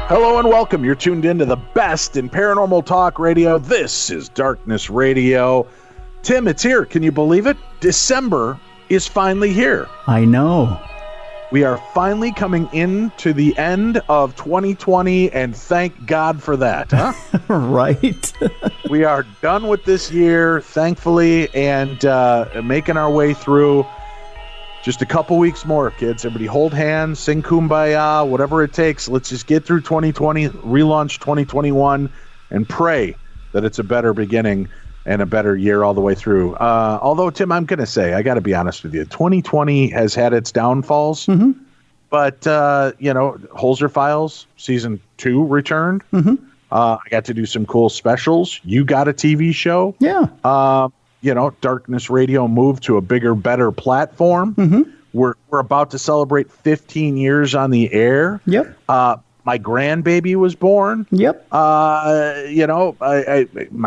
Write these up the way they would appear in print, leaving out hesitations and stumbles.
Hello and welcome. You're tuned in to the best in paranormal talk radio. This is Darkness Radio. Tim, it's here. Can you believe it? December is finally here. I know. We are finally coming into the end of 2020, and thank God for that, huh? Right. We are done with this year, thankfully, and making our way through. Just a couple weeks more, kids. Everybody hold hands, sing Kumbaya, whatever it takes. Let's just get through 2020, relaunch 2021, and pray that it's a better beginning and a better year all the way through. Although, Tim, I'm going to say, I got to be honest with you, 2020 has had its downfalls, but, Holzer Files Season 2 returned. I got to do some cool specials. You got a TV show. Yeah. Darkness Radio moved to a bigger, better platform. We're about to celebrate 15 years on the air. Yep. My grandbaby was born. Yep. My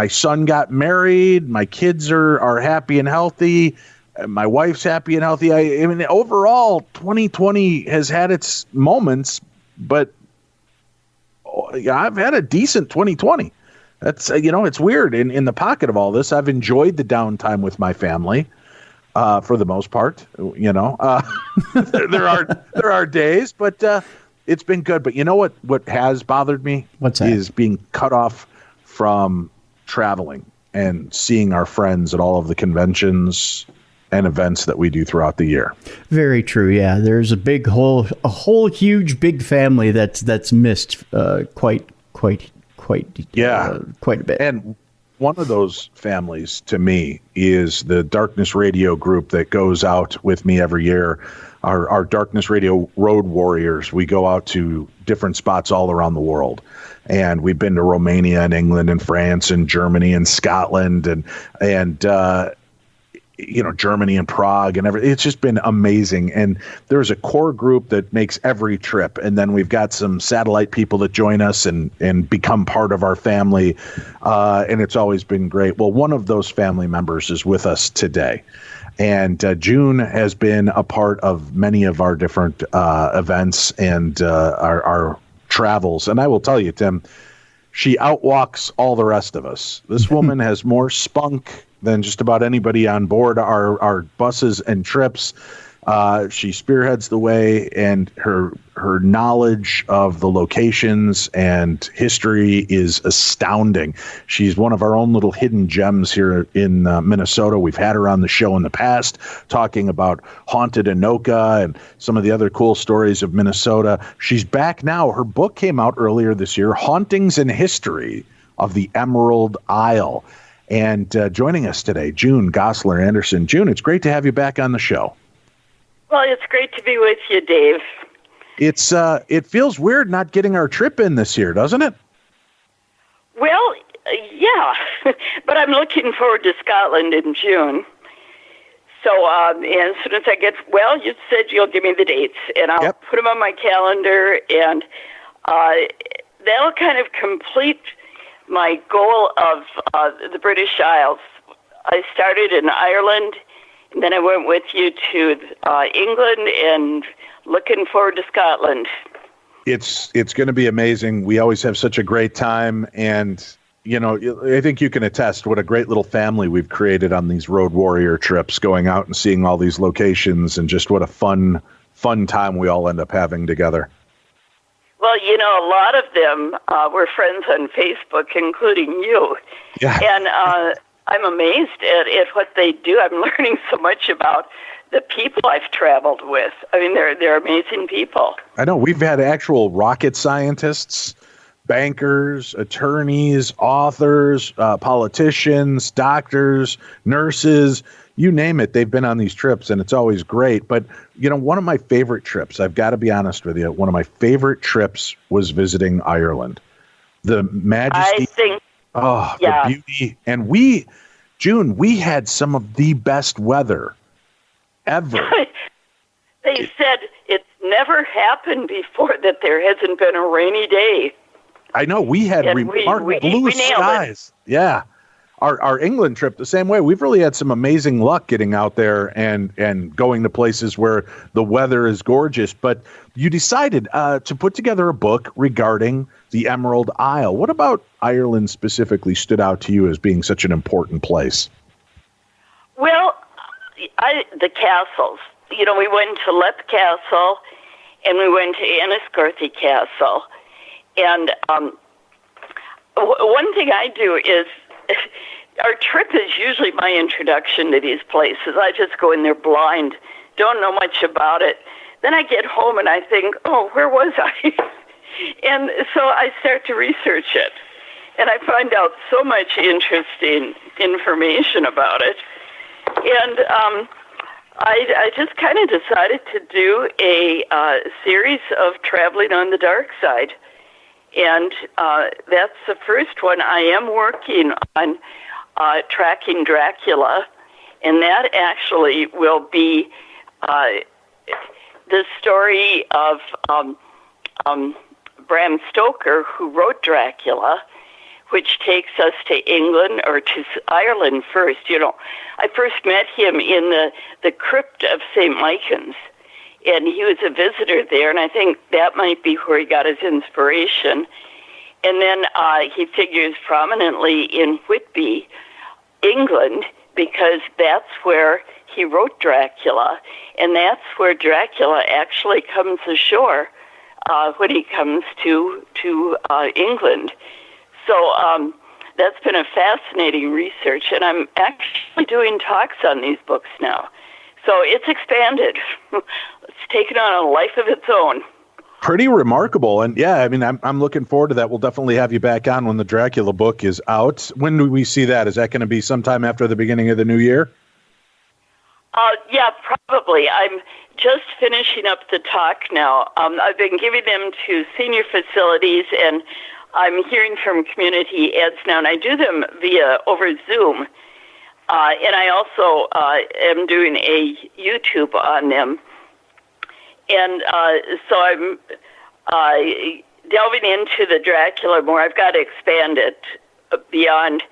son got married. My kids are happy and healthy. My wife's happy and healthy. I mean, overall, 2020 has had its moments, but I've had a decent 2020. That's, it's weird. In the pocket of all this, I've enjoyed the downtime with my family, for the most part. There are days, but it's been good. But you know what has bothered me? What's that? Is being cut off from traveling and seeing our friends at all of the conventions and events that we do throughout the year. Very true. Yeah, there's a whole huge big family that's missed quite a bit. And one of those families to me is the Darkness Radio group that goes out with me every year. Our Darkness Radio Road Warriors. We go out to different spots all around the world. And we've been to Romania and England and France and Germany and Scotland and Germany and Prague and everything. It's just been amazing. And there's a core group that makes every trip. And then we've got some satellite people that join us and become part of our family. And it's always been great. Well, one of those family members is with us today. And June has been a part of many of our different events and our travels. And I will tell you, Tim, she outwalks all the rest of us. This woman has more spunk than just about anybody on board our buses and trips. She spearheads the way, and her knowledge of the locations and history is astounding. She's one of our own little hidden gems here in Minnesota. We've had her on the show in the past talking about Haunted Anoka and some of the other cool stories of Minnesota. She's back now. Her book came out earlier this year, Hauntings and History of the Emerald Isle. And joining us today, June Gossler Anderson. June, it's great to have you back on the show. Well, it's great to be with you, Dave. It feels weird not getting our trip in this year, doesn't it? Well, yeah, but I'm looking forward to Scotland in June. So and as soon as I you said you'll give me the dates, and I'll put them on my calendar, and that'll kind of complete my goal of the British Isles. I started in Ireland, and then I went with you to England, and looking forward to Scotland. It's going to be amazing. We always have such a great time, and I think you can attest what a great little family we've created on these Road Warrior trips, going out and seeing all these locations, and just what a fun time we all end up having together. Well, a lot of them were friends on Facebook, including you. Yeah. And I'm amazed at what they do. I'm learning so much about the people I've traveled with. I mean, they're amazing people. I know. We've had actual rocket scientists, bankers, attorneys, authors, politicians, doctors, nurses, you name it. They've been on these trips, and it's always great. But, one of my favorite trips, I've got to be honest with you, one of my favorite trips was visiting Ireland. The majesty. The beauty. And June, we had some of the best weather ever. They said it's never happened before that there hasn't been a rainy day. I know. We had remarkable blue skies. Yeah. our England trip the same way. We've really had some amazing luck getting out there and going to places where the weather is gorgeous. But you decided to put together a book regarding the Emerald Isle. What about Ireland specifically stood out to you as being such an important place? Well, the castles. You know, we went to Leap Castle and we went to Enniscorthy Castle. And one thing I do is, our trip is usually my introduction to these places. I just go in there blind, don't know much about it. Then I get home and I think, oh, where was I? And so I start to research it. And I find out so much interesting information about it. And I just kind of decided to do a series of traveling on the dark side. And that's the first one. I am working on tracking Dracula, and that actually will be the story of Bram Stoker, who wrote Dracula, which takes us to England, or to Ireland first. You know, I first met him in the crypt of St. Michan's, and he was a visitor there, and I think that might be where he got his inspiration. And then he figures prominently in Whitby, England, because that's where he wrote Dracula, and that's where Dracula actually comes ashore when he comes to England. So that's been a fascinating research, and I'm actually doing talks on these books now. So it's expanded. It's taken on a life of its own. Pretty remarkable. And yeah, I mean, I'm looking forward to that. We'll definitely have you back on when the Dracula book is out. When do we see that? Is that going to be sometime after the beginning of the new year? Yeah, probably. I'm just finishing up the talk now. I've been giving them to senior facilities, and I'm hearing from community eds now, and I do them over Zoom. And I also am doing a YouTube on them. And so I'm delving into the Dracula more. I've got to expand it beyond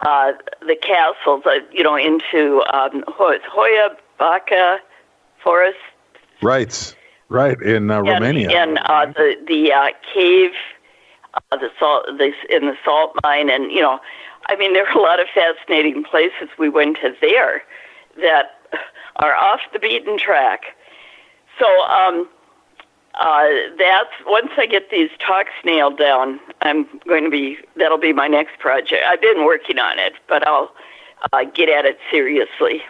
the castles, into Hoya Baca Forest. Right, in Romania. And the cave, the salt mine, and I mean, there are a lot of fascinating places we went to there that are off the beaten track. So that's, once I get these talks nailed down, that'll be my next project. I've been working on it, but I'll get at it seriously.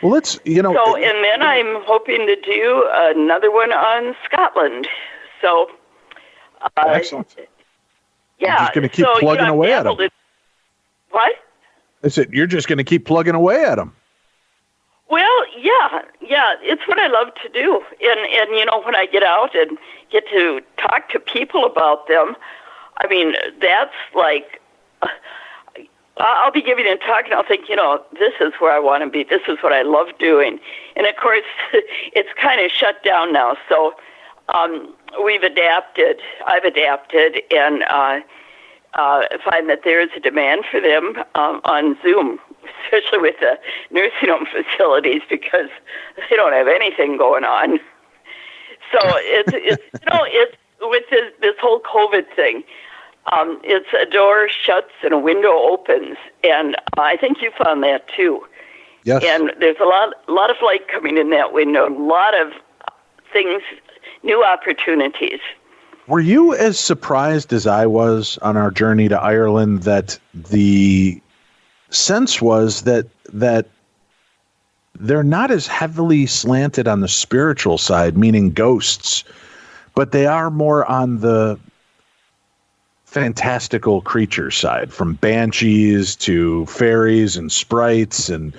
Well, So, and then I'm hoping to do another one on Scotland. So, excellent. Yeah. You're just going to keep plugging away at them. What? I said, you're just going to keep plugging away at them. Well, yeah, it's what I love to do. And when I get out and get to talk to people about them, I mean, that's like, I'll be giving a talk and I'll think, this is where I want to be. This is what I love doing. And of course, it's kind of shut down now. So we've adapted. I've adapted, and find that there is a demand for them on Zoom, especially with the nursing home facilities, because they don't have anything going on. So it's with this whole COVID thing. It's a door shuts and a window opens, and I think you found that too. Yes. And there's a lot of light coming in that window, a lot of things, new opportunities. Were you as surprised as I was on our journey to Ireland that the sense was that they're not as heavily slanted on the spiritual side, meaning ghosts, but they are more on the fantastical creature side, from banshees to fairies and sprites and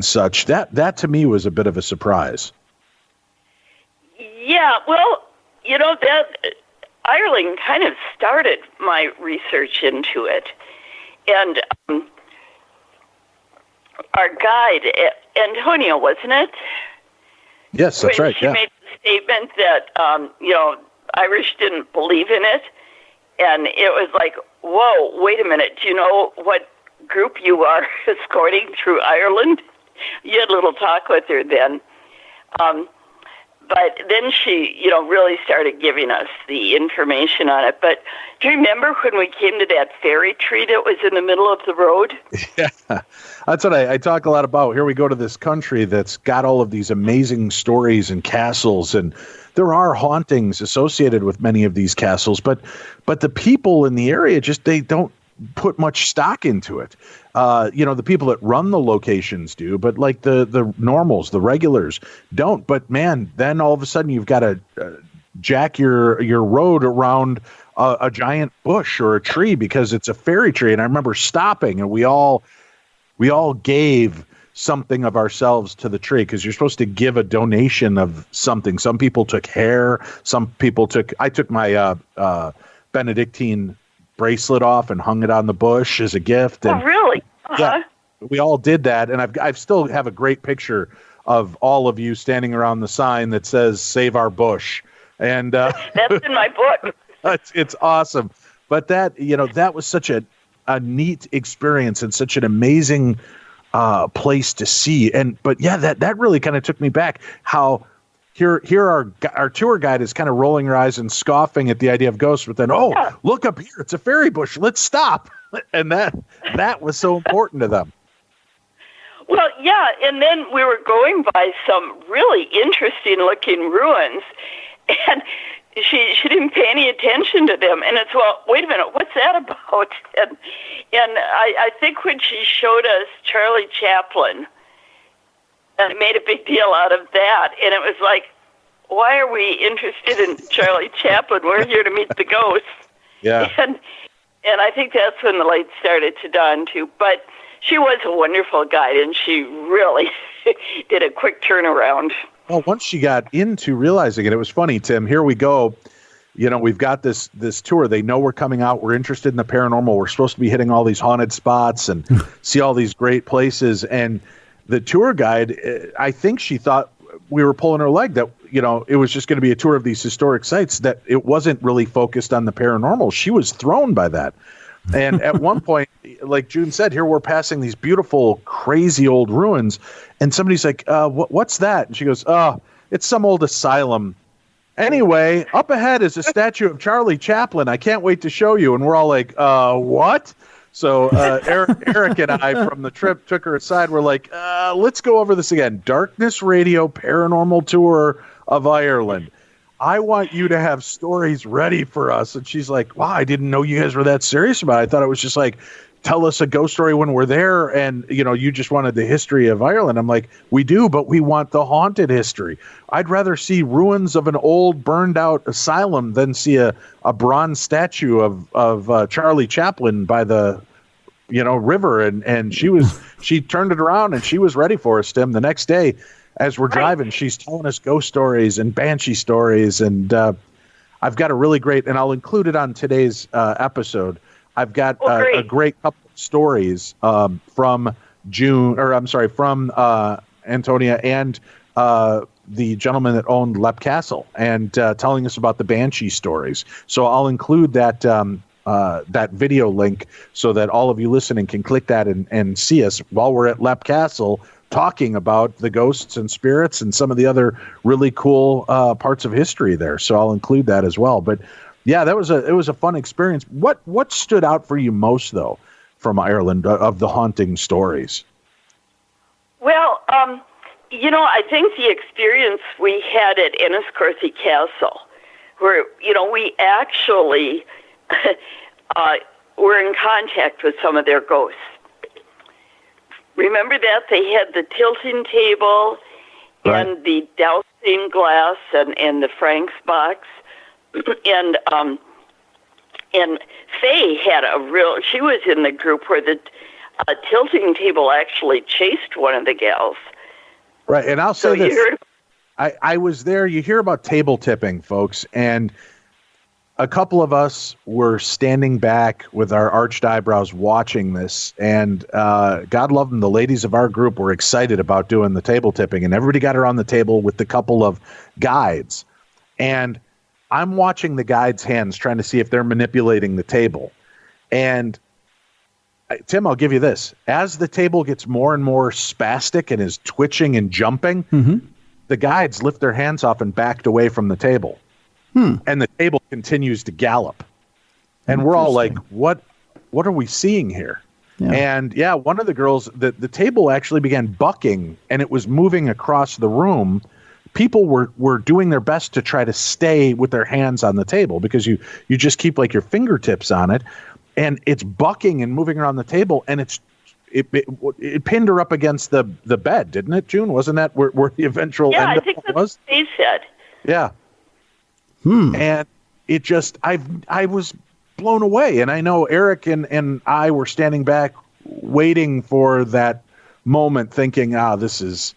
such. That to me was a bit of a surprise. Yeah, well, that Ireland kind of started my research into it. And our guide, Antonia, wasn't it? Yes, that's right. She made the statement that, Irish didn't believe in it. And it was like, whoa, wait a minute. Do you know what group you are escorting through Ireland. You had a little talk with her then. But then she, really started giving us the information on it. But do you remember when we came to that fairy tree that was in the middle of the road? Yeah, that's what I talk a lot about. Here we go to this country that's got all of these amazing stories and castles, and there are hauntings associated with many of these castles, but the people in the area they don't put much stock into it. The people that run the locations do, but like the normals, the regulars don't. But man, then all of a sudden you've got to jack your road around a giant bush or a tree because it's a fairy tree. And I remember stopping, and we all gave something of ourselves to the tree because you're supposed to give a donation of something. Some people took hair. I took my Benedictine bracelet off and hung it on the bush as a gift. And, oh, really? Uh-huh. Yeah, we all did that, and I still have a great picture of all of you standing around the sign that says "Save Our Bush," and that's in my book. it's awesome. But that that was such a neat experience and such an amazing place to see. But that really kind of took me back. How here our tour guide is kind of rolling her eyes and scoffing at the idea of ghosts, but then look up here, it's a fairy bush. Let's stop. And that was so important to them. Well, yeah, and then we were going by some really interesting-looking ruins, and she didn't pay any attention to them. And it's, well, wait a minute, what's that about? And I think when she showed us Charlie Chaplin, and made a big deal out of that, and it was like, why are we interested in Charlie Chaplin? We're here to meet the ghosts. Yeah. And I think that's when the lights started to dawn, too. But she was a wonderful guide, and she really did a quick turnaround. Well, once she got into realizing it was funny, Tim. Here we go. We've got this tour. They know we're coming out. We're interested in the paranormal. We're supposed to be hitting all these haunted spots and see all these great places. And the tour guide, I think she thought we were pulling her leg, that it was just going to be a tour of these historic sites, that it wasn't really focused on the paranormal. She was thrown by that. And at one point, like June said, here we're passing these beautiful, crazy old ruins, and somebody's like, what's that? And she goes, oh, it's some old asylum. Anyway, up ahead is a statue of Charlie Chaplin. I can't wait to show you. And we're all like, what? So Eric and I from the trip took her aside. We're like, let's go over this again. Darkness Radio Paranormal Tour of Ireland. I want you to have stories ready for us. And she's like, wow, I didn't know you guys were that serious about it. I thought it was just like, tell us a ghost story when we're there. And, you just wanted the history of Ireland. I'm like, we do, but we want the haunted history. I'd rather see ruins of an old burned out asylum than see a bronze statue of Charlie Chaplin by the, river. And she turned it around and she was ready for us, Tim. The next day, as we're driving, she's telling us ghost stories and banshee stories. And I've got a really great, and I'll include it on today's episode. I've got a great couple of stories from Antonia and the gentleman that owned Lep Castle, and telling us about the banshee stories. So I'll include that that video link so that all of you listening can click that and see us while we're at Lep Castle talking about the ghosts and spirits and some of the other really cool parts of history there. So I'll include that as well. But yeah, it was a fun experience. What stood out for you most, though, from Ireland of the haunting stories? Well, I think the experience we had at Enniscorthy Castle, where, we actually were in contact with some of their ghosts. Remember that? They had the tilting table and the dowsing glass and the Frank's box. And Faye had she was in the group where the tilting table actually chased one of the gals. Right, and I'll say this. I was there. You hear about table tipping, folks, and a couple of us were standing back with our arched eyebrows watching this, and God love them, the ladies of our group were excited about doing the table tipping, and everybody got around the table with the couple of guides. And I'm watching the guides' hands trying to see if they're manipulating the table. And Tim, I'll give you this. As the table gets more and more spastic and is twitching and jumping, the guides lift their hands off and backed away from the table. And the table continues to gallop. And we're all like, what are we seeing here? Yeah. And one of the girls, the table actually began bucking, and it was moving across the room. People were doing their best to try to stay with their hands on the table, because you just keep like your fingertips on it, and it's bucking and moving around the table, and it pinned her up against the bed, didn't it, June? Wasn't that where the eventual end I think that's was? what they said. Yeah. And it just, I was blown away. And I know Eric and I were standing back waiting for that moment, thinking, this is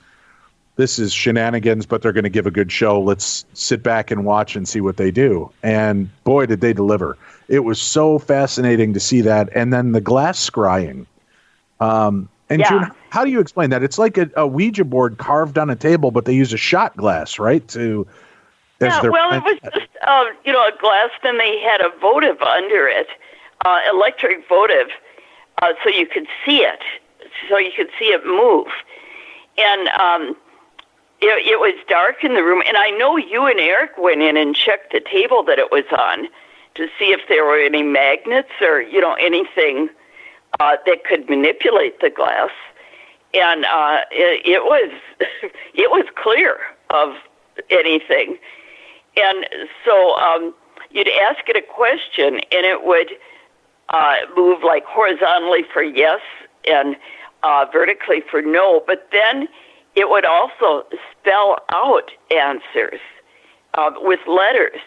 shenanigans, but they're going to give a good show. Let's sit back and watch and see what they do. And boy, did they deliver. It was so fascinating to see that. And then the glass scrying. June, how do you explain that? It's like a Ouija board carved on a table, but they use a shot glass, right? It was just, a glass. Then they had a votive under it, electric votive, so you could see it. So you could see it move. And it was dark in the room. And I know you and Eric went in and checked the table that it was on to see if there were any magnets or, anything that could manipulate the glass. And it was clear of anything. And so you'd ask it a question, and it would move like horizontally for yes and vertically for no. But then it would also spell out answers with letters.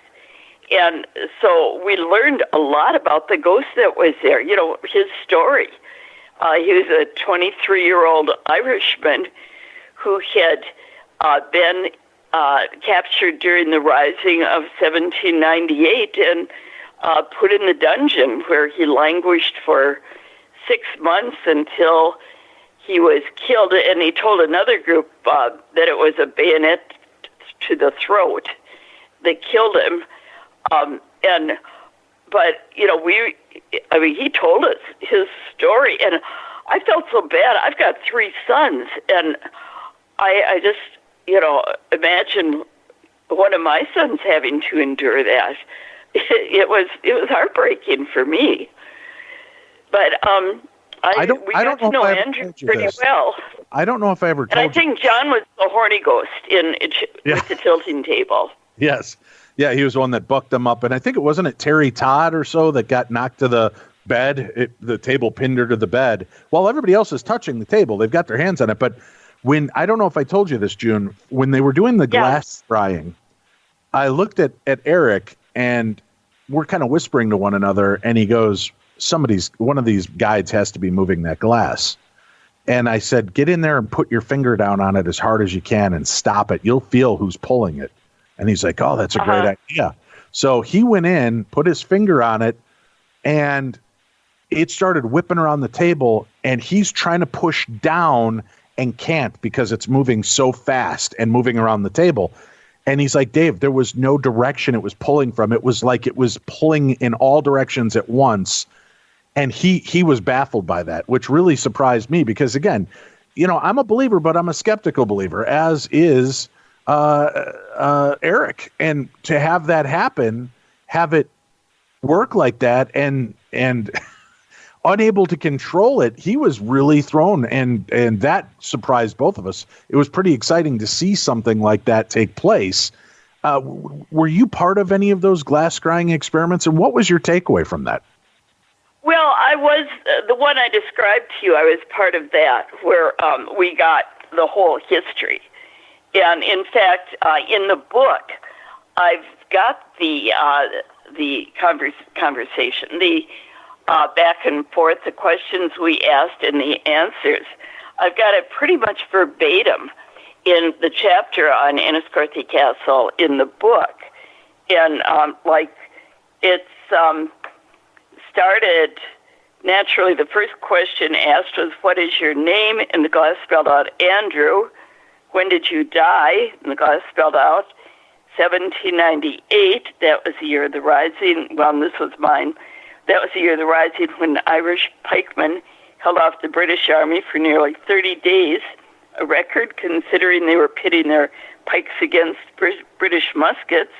And so we learned a lot about the ghost that was there, his story. He was a 23-year-old Irishman who had been captured during the Rising of 1798 and put in the dungeon, where he languished for 6 months until he was killed. And he told another group that it was a bayonet to the throat that killed him. He told us his story, and I felt so bad. I've got 3 sons, and I just, imagine one of my sons having to endure that. It was heartbreaking for me. But we got to know Andrew pretty well. I don't know if I ever told you. And I think John was the horny ghost with the tilting table. Yes. Yeah, he was the one that bucked them up. And I think wasn't Terry Todd or so that got knocked to the bed? The table pinned her to the bed. While everybody else is touching the table, they've got their hands on it. But I don't know if I told you this, June, when they were doing the glass scrying, I looked at Eric, and we're kind of whispering to one another, and he goes, one of these guides has to be moving that glass. And I said, get in there and put your finger down on it as hard as you can and stop it. You'll feel who's pulling it. And he's like, oh, that's a great idea. So he went in, put his finger on it, and it started whipping around the table, and he's trying to push down and can't because it's moving so fast and moving around the table. And he's like, Dave, there was no direction it was pulling from. It was like it was pulling in all directions at once. And he was baffled by that, which really surprised me because, again, I'm a believer, but I'm a skeptical believer, as is Eric. And to have that happen, have it work like that, and unable to control it, he was really thrown, and that surprised both of us. It was pretty exciting to see something like that take place. Were you part of any of those glass scrying experiments, and what was your takeaway from that? Well, I was the one I described to you. I was part of that, where we got the whole history. And in fact, in the book, I've got the conversation, the back and forth, the questions we asked and the answers. I've got it pretty much verbatim in the chapter on Enniscorthy Castle in the book. And it's started naturally. The first question asked was, what is your name? And the glass spelled out Andrew. When did you die? And the glass spelled out 1798. That was the year of the Rising. Well, this was mine. That was the year of the Rising when Irish pikemen held off the British Army for nearly 30 days, a record considering they were pitting their pikes against British muskets.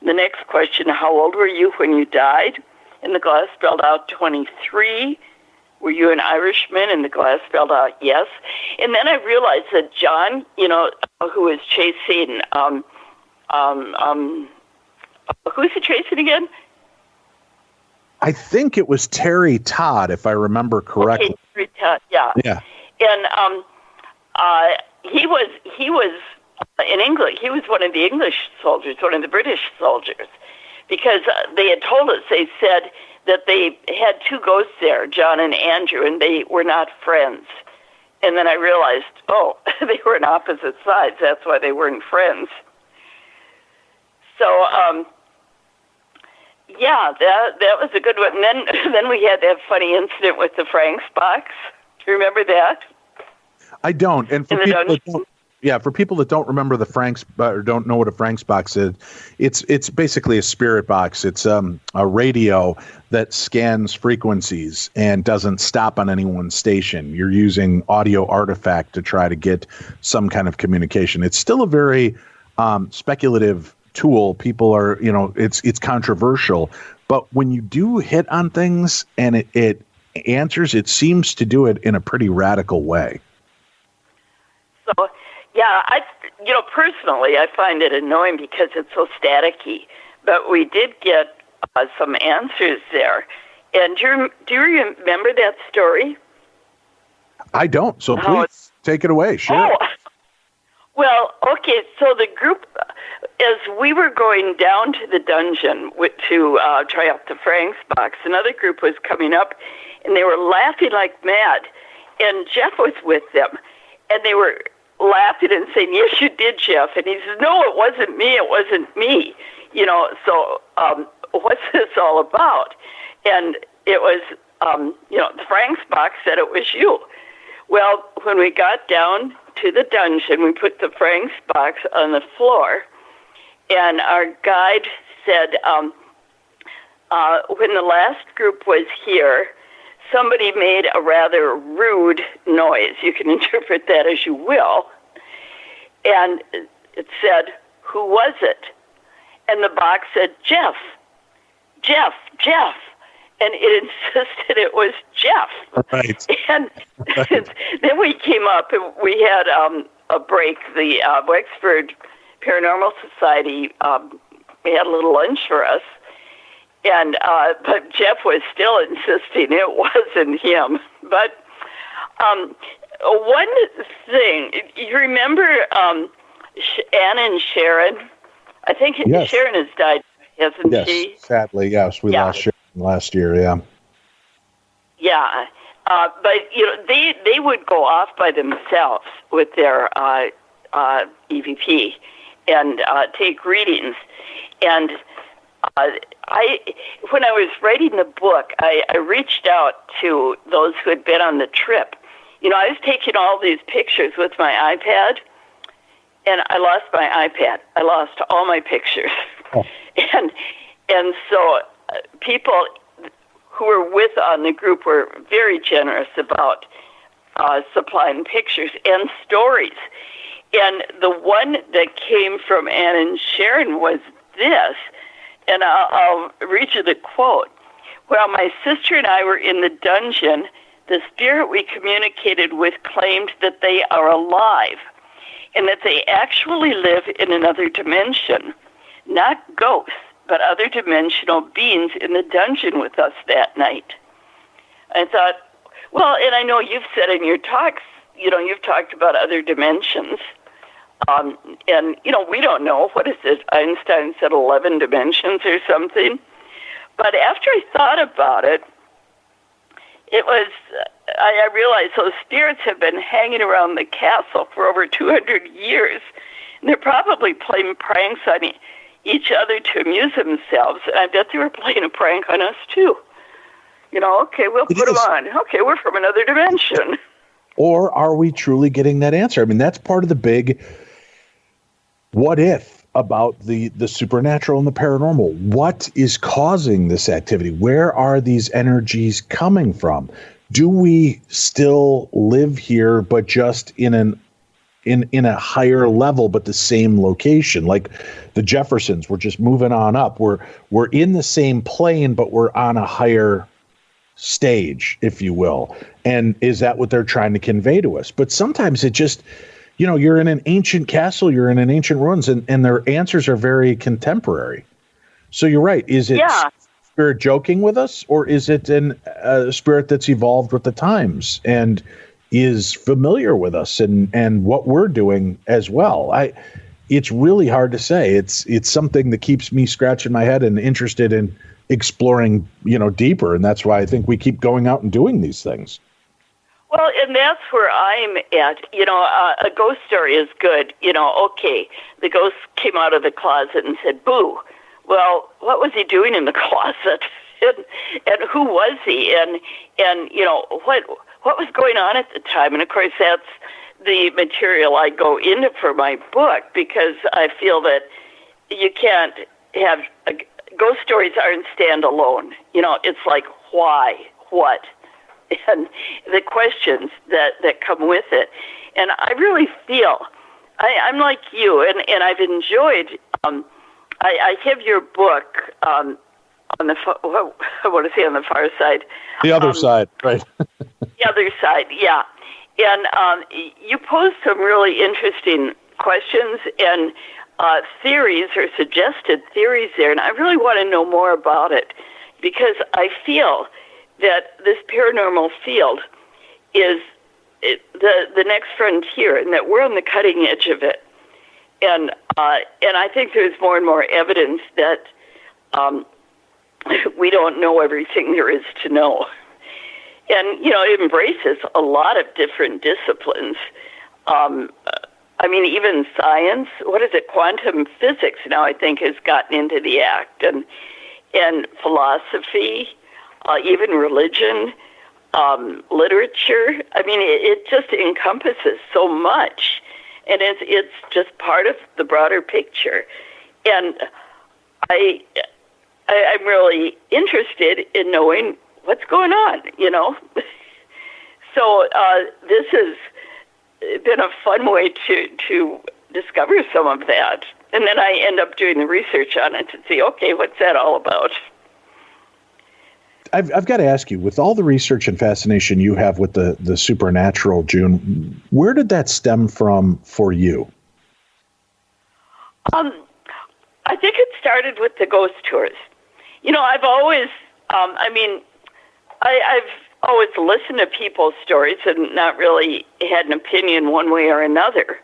The next question, how old were you when you died? And the glass spelled out 23. Were you an Irishman? And the glass spelled out yes. And then I realized that John, who was chasing, who's he chasing again? I think it was Terry Todd, if I remember correctly. Okay, Terry Todd, yeah. Yeah. And he was in England. He was one of the English soldiers, one of the British soldiers, because they had told us, they said that they had two ghosts there, John and Andrew, and they were not friends. And then I realized, they were on opposite sides. That's why they weren't friends. So, that was a good one. And then we had that funny incident with the Frank's box. Do you remember that? I don't. And for people that don't remember the Frank's or don't know what a Frank's box is, it's basically a spirit box. It's a radio that scans frequencies and doesn't stop on any one station. You're using audio artifact to try to get some kind of communication. It's still a very speculative tool. People are, it's controversial, but when you do hit on things and it answers, it seems to do it in a pretty radical way. So, yeah, personally, I find it annoying because it's so staticky. But we did get some answers there. And do you remember that story? I don't. So please take it away. Sure. Oh, well, okay. So the group, as we were going down to the dungeon to try out the Frank's box, another group was coming up, and they were laughing like mad. And Jeff was with them, and they were laughing and saying, "Yes, you did, Jeff." And he says, "No, it wasn't me. It wasn't me." So what's this all about? And it was, the Frank's box said it was you. Well, when we got down to the dungeon, we put the Frank's box on the floor, and our guide said, when the last group was here, somebody made a rather rude noise. You can interpret that as you will. And it said, "Who was it?" And the box said, "Jeff, Jeff, Jeff." And it insisted it was Jeff. Right. And then we came up and we had a break. The Wexford Paranormal Society, we had a little lunch for us. And but Jeff was still insisting it wasn't him. But one thing, you remember Anne and Sharon? I think yes. Sharon has died, hasn't she? Yes, sadly, yes. We lost Sharon last year, yeah. Yeah. But, they would go off by themselves with their EVP and take readings. And when I was writing the book, I reached out to those who had been on the trip. I was taking all these pictures with my iPad, and I lost my iPad. I lost all my pictures. Oh. And so people who were with on the group were very generous about supplying pictures and stories. And the one that came from Anne and Sharon was this, and I'll read you the quote. "While my sister and I were in the dungeon, the spirit we communicated with claimed that they are alive and that they actually live in another dimension. Not ghosts, but other dimensional beings in the dungeon with us that night." I thought, well, and I know you've said in your talks, you've talked about other dimensions. And, we don't know. What is it? Einstein said 11 dimensions or something. But after I thought about it, I realized those spirits have been hanging around the castle for over 200 years. And they're probably playing pranks on each other to amuse themselves. And I bet they were playing a prank on us, too. Okay, we'll put them on. Okay, we're from another dimension. Or are we truly getting that answer? I mean, that's part of the big what if about the supernatural and the paranormal. What is causing this activity? Where are these energies coming from? do we still live here, but just in a higher level, but the same location? Like the Jeffersons, we're just moving on up. We're in the same plane, but we're on a higher stage, if you will. And is that what they're trying to convey to us? But sometimes it just, you're in an ancient castle, you're in an ancient ruins, and their answers are very contemporary. So you're right. Is it spirit joking with us, or is it a spirit that's evolved with the times and is familiar with us and what we're doing as well? It's really hard to say. It's something that keeps me scratching my head and interested in exploring, deeper. And that's why I think we keep going out and doing these things. Well, and that's where I'm at. A ghost story is good. Okay, the ghost came out of the closet and said, boo. Well, what was he doing in the closet? And who was he? And what was going on at the time? And, of course, that's the material I go into for my book, because I feel that you can't have ghost stories aren't standalone. It's like why, what, and the questions that come with it. And I really feel I'm like you, and I've enjoyed. I have your book on the I want to say on the far side. The other side, right? The other side, yeah. And you pose some really interesting questions and theories or suggested theories there, and I really want to know more about it, because I feel that this paranormal field is the next frontier, and that we're on the cutting edge of it. And I think there's more and more evidence that we don't know everything there is to know. And, it embraces a lot of different disciplines. Even science, quantum physics now I think has gotten into the act, and philosophy, even religion, literature. It just encompasses so much. And it's just part of the broader picture. And I'm really interested in knowing what's going on, So this has been a fun way to discover some of that. And then I end up doing the research on it to see, okay, what's that all about? I've got to ask you, with all the research and fascination you have with the supernatural, June, where did that stem from for you? I think it started with the ghost tours. I've always, I've always listened to people's stories and not really had an opinion one way or another.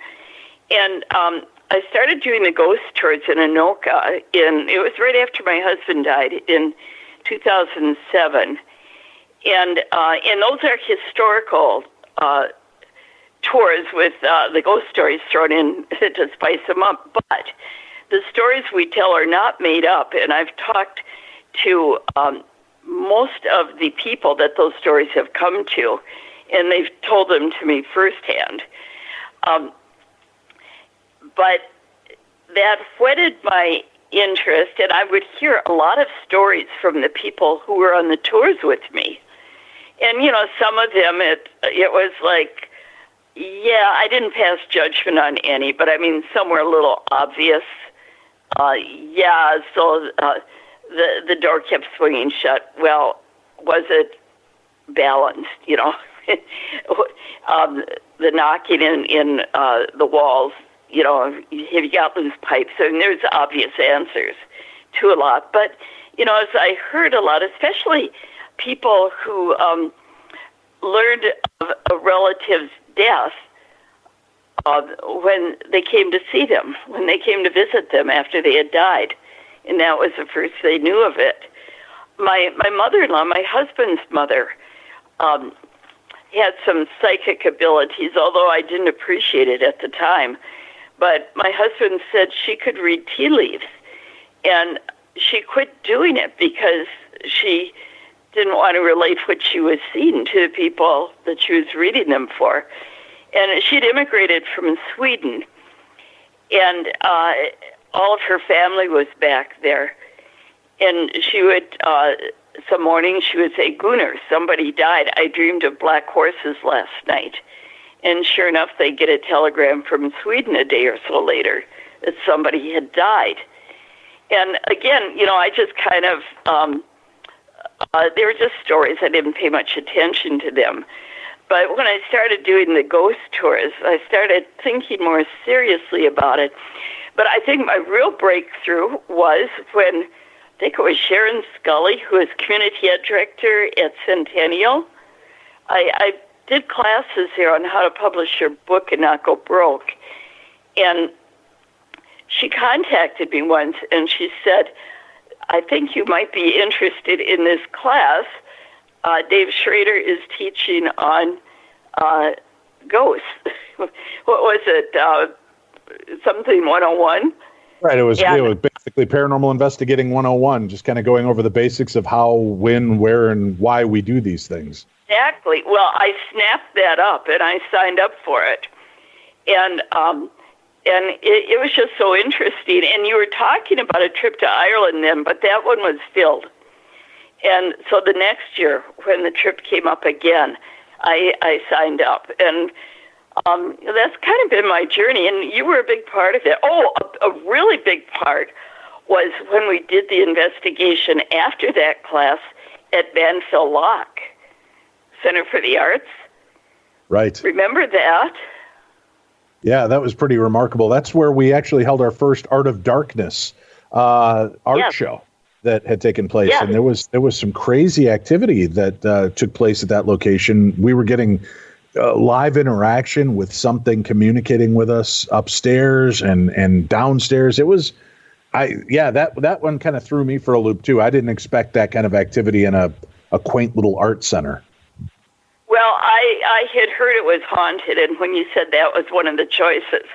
And I started doing the ghost tours in Anoka. It was right after my husband died in 2007, and those are historical tours with the ghost stories thrown in to spice them up. But the stories we tell are not made up, and I've talked to most of the people that those stories have come to, and they've told them to me firsthand. But that whetted my interest, and I would hear a lot of stories from the people who were on the tours with me. And, some of them, it was like, yeah, I didn't pass judgment on any, but some were a little obvious. So the door kept swinging shut. Well, was it balanced, the knocking in the walls, have you got loose pipes? There's obvious answers to a lot. But, as I heard a lot, especially people who learned of a relative's death when they came to see them, when they came to visit them after they had died. And that was the first they knew of it. My mother-in-law, my husband's mother, had some psychic abilities, although I didn't appreciate it at the time. But my husband said she could read tea leaves, and she quit doing it because she didn't want to relate what she was seeing to the people that she was reading them for. And she'd immigrated from Sweden, and all of her family was back there. And she would some mornings she would say, Gunnar, somebody died. I dreamed of black horses last night. And sure enough, they get a telegram from Sweden a day or so later that somebody had died. And again, I just kind of, they were just stories. I didn't pay much attention to them. But when I started doing the ghost tours, I started thinking more seriously about it. But I think my real breakthrough was when, I think it was Sharon Scully, who is community ed director at Centennial. I did classes there on how to publish your book and not go broke. And she contacted me once, and she said, I think you might be interested in this class. Dave Schrader is teaching on ghosts. What was it? Something 101? Right. It was basically Paranormal Investigating 101, just kind of going over the basics of how, when, where, and why we do these things. Exactly. Well, I snapped that up, and I signed up for it. And it was just so interesting. And you were talking about a trip to Ireland then, but that one was filled. And so the next year, when the trip came up again, I signed up. And that's kind of been my journey. And you were a big part of it. Oh, a really big part was when we did the investigation after that class at Banfield Lock, Center for the Arts. Right. Remember that? Yeah, that was pretty remarkable. That's where we actually held our first Art of Darkness art show that had taken place. Yes. And there was some crazy activity that took place at that location. We were getting live interaction with something communicating with us upstairs and downstairs. It was, that one kind of threw me for a loop too. I didn't expect that kind of activity in a quaint little art center. Well, I had heard it was haunted, and when you said that was one of the choices,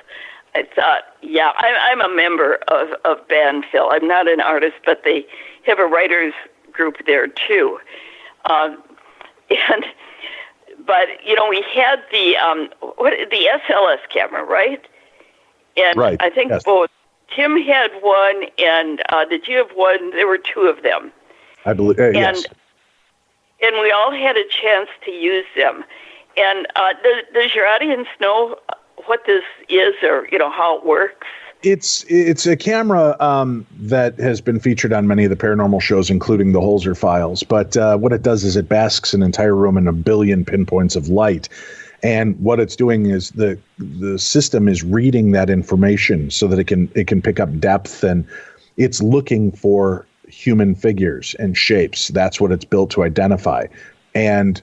I thought, yeah, I'm a member of Banfield. I'm not an artist, but they have a writers group there too. But we had the SLS camera, right? And right. I think yes. both Tim had one, and did you have one? There were two of them. I believe. Yes. And we all had a chance to use them. And does your audience know what this is, or how it works? It's a camera that has been featured on many of the paranormal shows, including the Holzer Files. But what it does is it basks an entire room in 1 billion pinpoints of light. And what it's doing is the system is reading that information so that it can pick up depth, and it's looking for human figures and shapes. That's what it's built to identify. And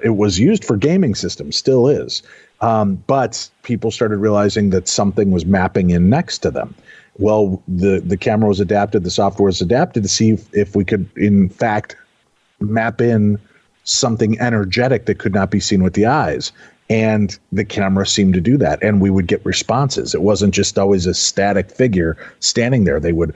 it was used for gaming systems, still is. But people started realizing that something was mapping in next to them. Well, the camera was adapted, the software was adapted to see if we could, in fact, map in something energetic that could not be seen with the eyes. And the camera seemed to do that. And we would get responses. It wasn't just always a static figure standing there. They would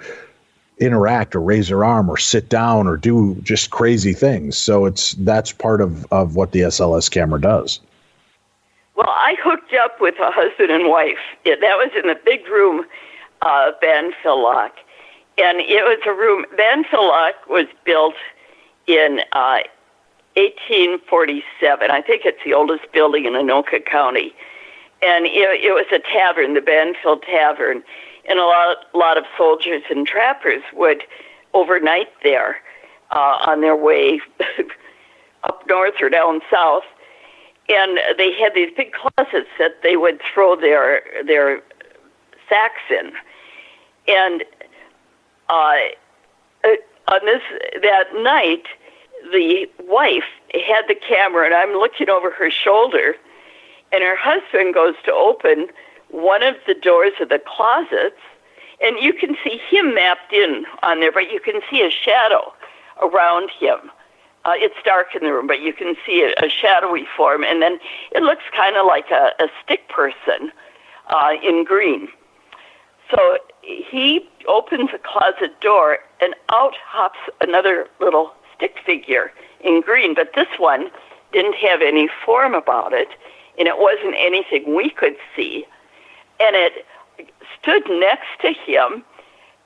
interact or raise their arm or sit down or do just crazy things. So that's part of what the SLS camera does. Well, I hooked up with a husband and wife. That was in the big room, Banfield Lock. And it was a room, Banfield Lock was built in 1847. I think it's the oldest building in Anoka County. And it was a tavern, the Banfield Tavern. And a lot of soldiers and trappers would overnight there on their way up north or down south. And they had these big closets that they would throw their sacks in. And on that night, the wife had the camera, and I'm looking over her shoulder, and her husband goes to open one of the doors of the closets, and you can see him mapped in on there, but you can see a shadow around him. It's dark in the room, but you can see a shadowy form, and then it looks kind of like a stick person in green. So he opens a closet door, and out hops another little stick figure in green, but this one didn't have any form about it, and it wasn't anything we could see. And it stood next to him,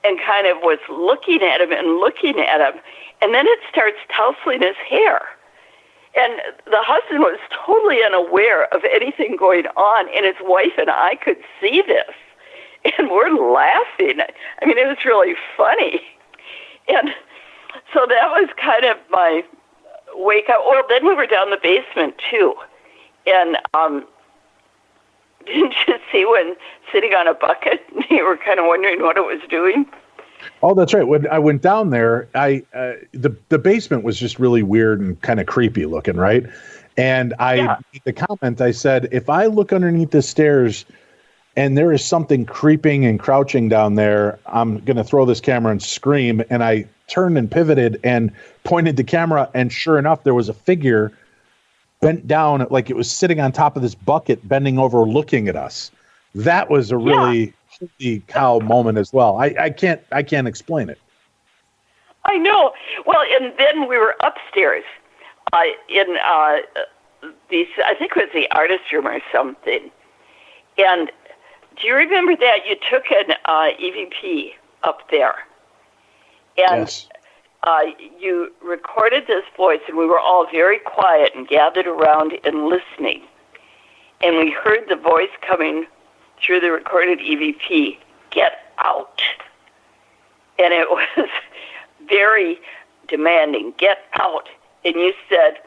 and kind of was looking at him, and then it starts tousling his hair. And the husband was totally unaware of anything going on, and his wife and I could see this. And we're laughing. I mean, it was really funny. And so that was kind of my wake-up. Well, then we were down the basement, too. And didn't you see when sitting on a bucket, you were kind of wondering what it was doing? Oh, that's right. When I went down there, the basement was just really weird and kind of creepy looking, right? And the comment, I said, if I look underneath the stairs and there is something creeping and crouching down there, I'm going to throw this camera and scream. And I turned and pivoted and pointed the camera, and sure enough, there was a figure bent down, like it was sitting on top of this bucket, bending over, looking at us. That was a really holy cow moment as well. I can't explain it. I know. Well, and then we were upstairs in I think it was the artist room or something. And do you remember that you took an EVP up there? And yes. You recorded this voice, and we were all very quiet and gathered around and listening. And we heard the voice coming through the recorded EVP, "Get out." And it was very demanding, "Get out." And you said,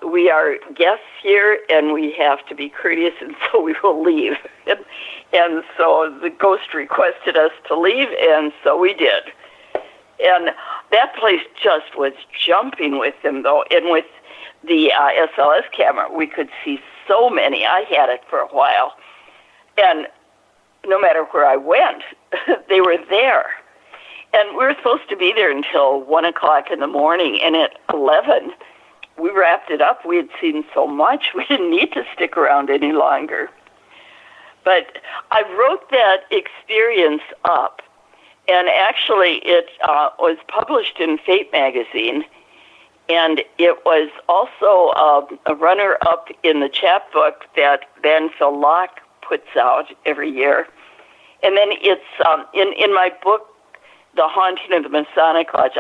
"We are guests here, and we have to be courteous, and so we will leave." And so the ghost requested us to leave, and so we did. And that place just was jumping with them, though. And with the SLS camera, we could see so many. I had it for a while. And no matter where I went, they were there. And we were supposed to be there until 1 o'clock in the morning. And at 11, we wrapped it up. We had seen so much, we didn't need to stick around any longer. But I wrote that experience up. And actually, it was published in Fate magazine, and it was also a runner-up in the chapbook that Van Phil Locke puts out every year. And then it's in my book, The Haunting of the Masonic Lodge.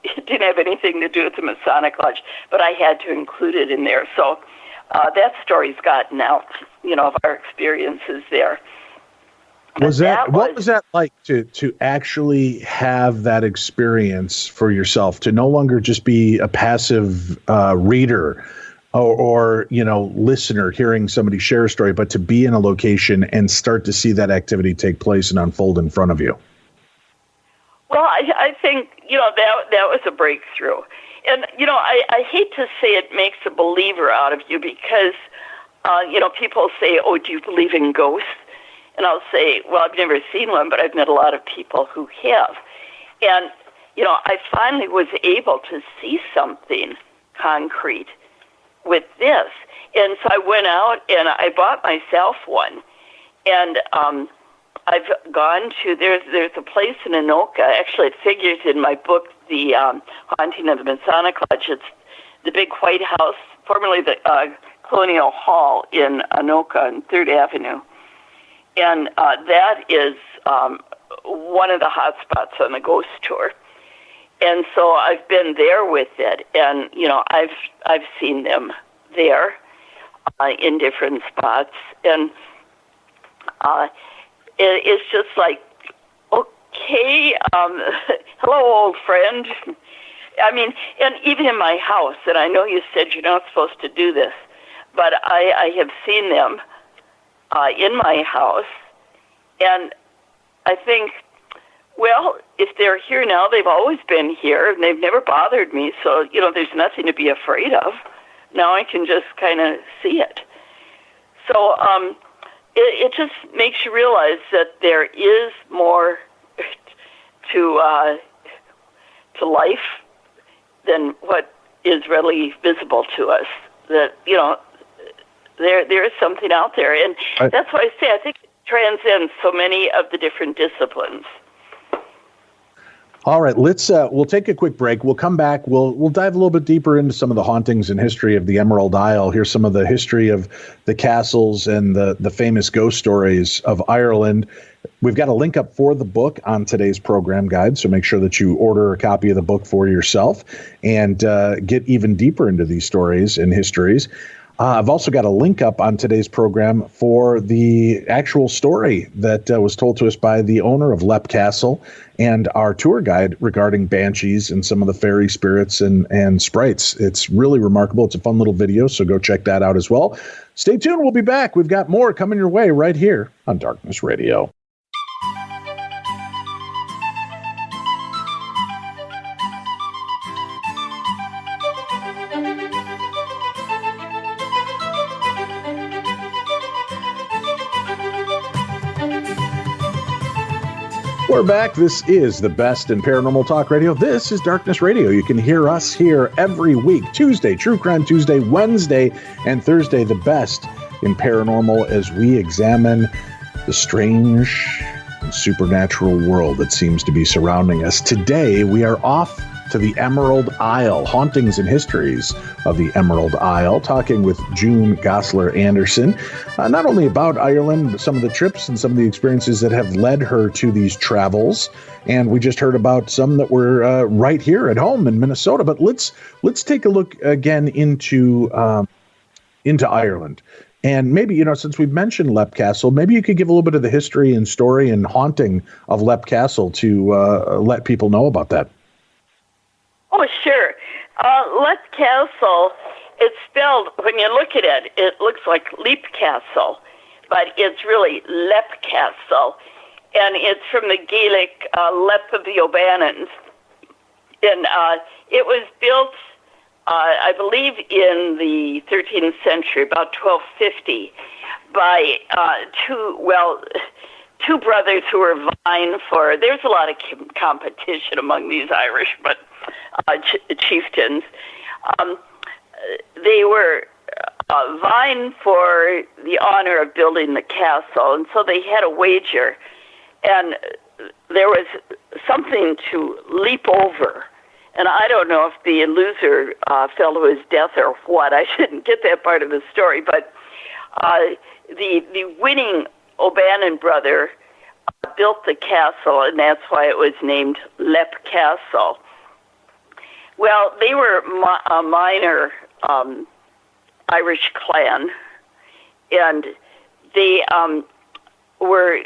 It didn't have anything to do with the Masonic Lodge, but I had to include it in there. So that story's gotten out, of our experiences there. What was that like to actually have that experience for yourself, to no longer just be a passive reader or listener hearing somebody share a story, but to be in a location and start to see that activity take place and unfold in front of you? Well, I think, that was a breakthrough. And, I hate to say it makes a believer out of you because, people say, "Oh, do you believe in ghosts?" And I'll say, well, I've never seen one, but I've met a lot of people who have. And, I finally was able to see something concrete with this. And so I went out and I bought myself one. And I've gone to, there's a place in Anoka. Actually, it figures in my book, The Haunting of the Masonic Lodge. It's the big White House, formerly the Colonial Hall in Anoka on 3rd Avenue. And that is one of the hot spots on the ghost tour. And so I've been there with it, and I've seen them there in different spots, and it's just like, okay, hello, old friend. I mean, and even in my house, and I know you said you're not supposed to do this, but I have seen them in my house, and I think, well, if they're here now, they've always been here, and they've never bothered me, so, there's nothing to be afraid of. Now I can just kind of see it. So it just makes you realize that there is more to life than what is readily visible to us, that, there is something out there. And that's why I say I think it transcends so many of the different disciplines. All right, we'll take a quick break. We'll come back. We'll dive a little bit deeper into some of the hauntings and history of the Emerald Isle. Here's some of the history of the castles and the famous ghost stories of Ireland. We've got a link up for the book on today's program guide, so make sure that you order a copy of the book for yourself and get even deeper into these stories and histories. I've also got a link up on today's program for the actual story that was told to us by the owner of Leap Castle and our tour guide regarding banshees and some of the fairy spirits and sprites. It's really remarkable. It's a fun little video, so go check that out as well. Stay tuned. We'll be back. We've got more coming your way right here on Darkness Radio. We're back. This is the best in paranormal talk radio. This is Darkness Radio. You can hear us here every week. Tuesday, True Crime Tuesday, Wednesday, and Thursday, the best in paranormal as we examine the strange and supernatural world that seems to be surrounding us. Today, we are off to the Emerald Isle, Hauntings and Histories of the Emerald Isle, talking with June Gossler Anderson, not only about Ireland, but some of the trips and some of the experiences that have led her to these travels. And we just heard about some that were right here at home in Minnesota. But let's take a look again into Ireland. And maybe, since we've mentioned Leap Castle, maybe you could give a little bit of the history and story and haunting of Leap Castle to let people know about that. Oh, sure. Leap Castle, it's spelled, when you look at it, it looks like Leap Castle, but it's really Leap Castle, and it's from the Gaelic Leap of the O'Bannons. And it was built, I believe, in the 13th century, about 1250, by two brothers who were vying for, there's a lot of competition among these Irish, but chieftains. They were vying for the honor of building the castle, and so they had a wager, and there was something to leap over. And I don't know if the loser fell to his death or what. I shouldn't get that part of the story, but the winning O'Bannon brother built the castle, and that's why it was named Leap Castle. Well, they were a minor Irish clan, and they were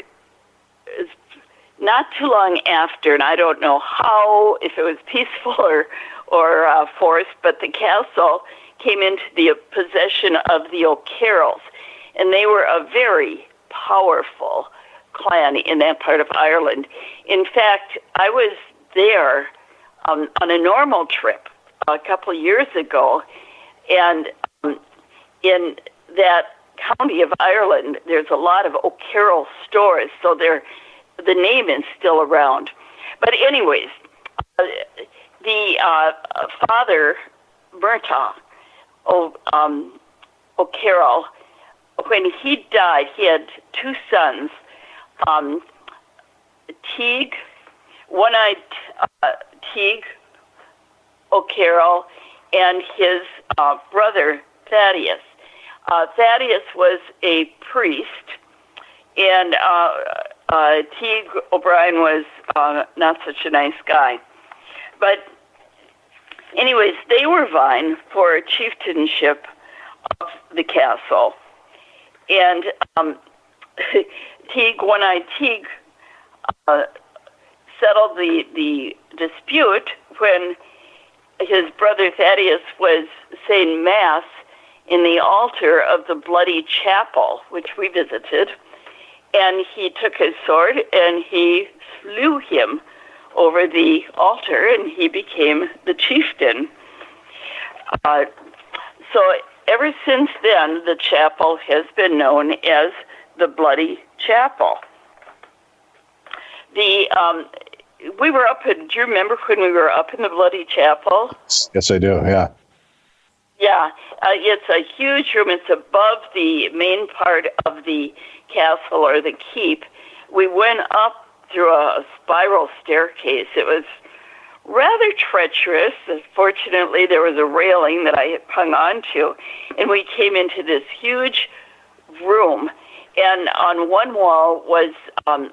not too long after, and I don't know how, if it was peaceful or forced, but the castle came into the possession of the O'Carrolls, and they were a very powerful clan in that part of Ireland. In fact, I was there on a normal trip a couple of years ago, and in that county of Ireland, there's a lot of O'Carroll stores, so the name is still around. But anyways, the father, Murtagh O'Carroll, when he died, he had two sons, Teague, one-eyed Teague O'Carroll, and his brother, Thaddeus. Thaddeus was a priest, and Teague O'Brien was not such a nice guy. But anyways, they were vying for chieftainship of the castle. And Teague, one-eyed Teague, settled the dispute when his brother Thaddeus was saying Mass in the altar of the Bloody Chapel, which we visited. And he took his sword and he slew him over the altar, and he became the chieftain. So ever since then, the chapel has been known as the Bloody Chapel. We were up in, do you remember when we were up in the Bloody Chapel? Yes, I do, yeah. Yeah, it's a huge room. It's above the main part of the castle or the keep. We went up through a spiral staircase. It was rather treacherous. Fortunately, there was a railing that I hung on to, and we came into this huge room, and on one wall was a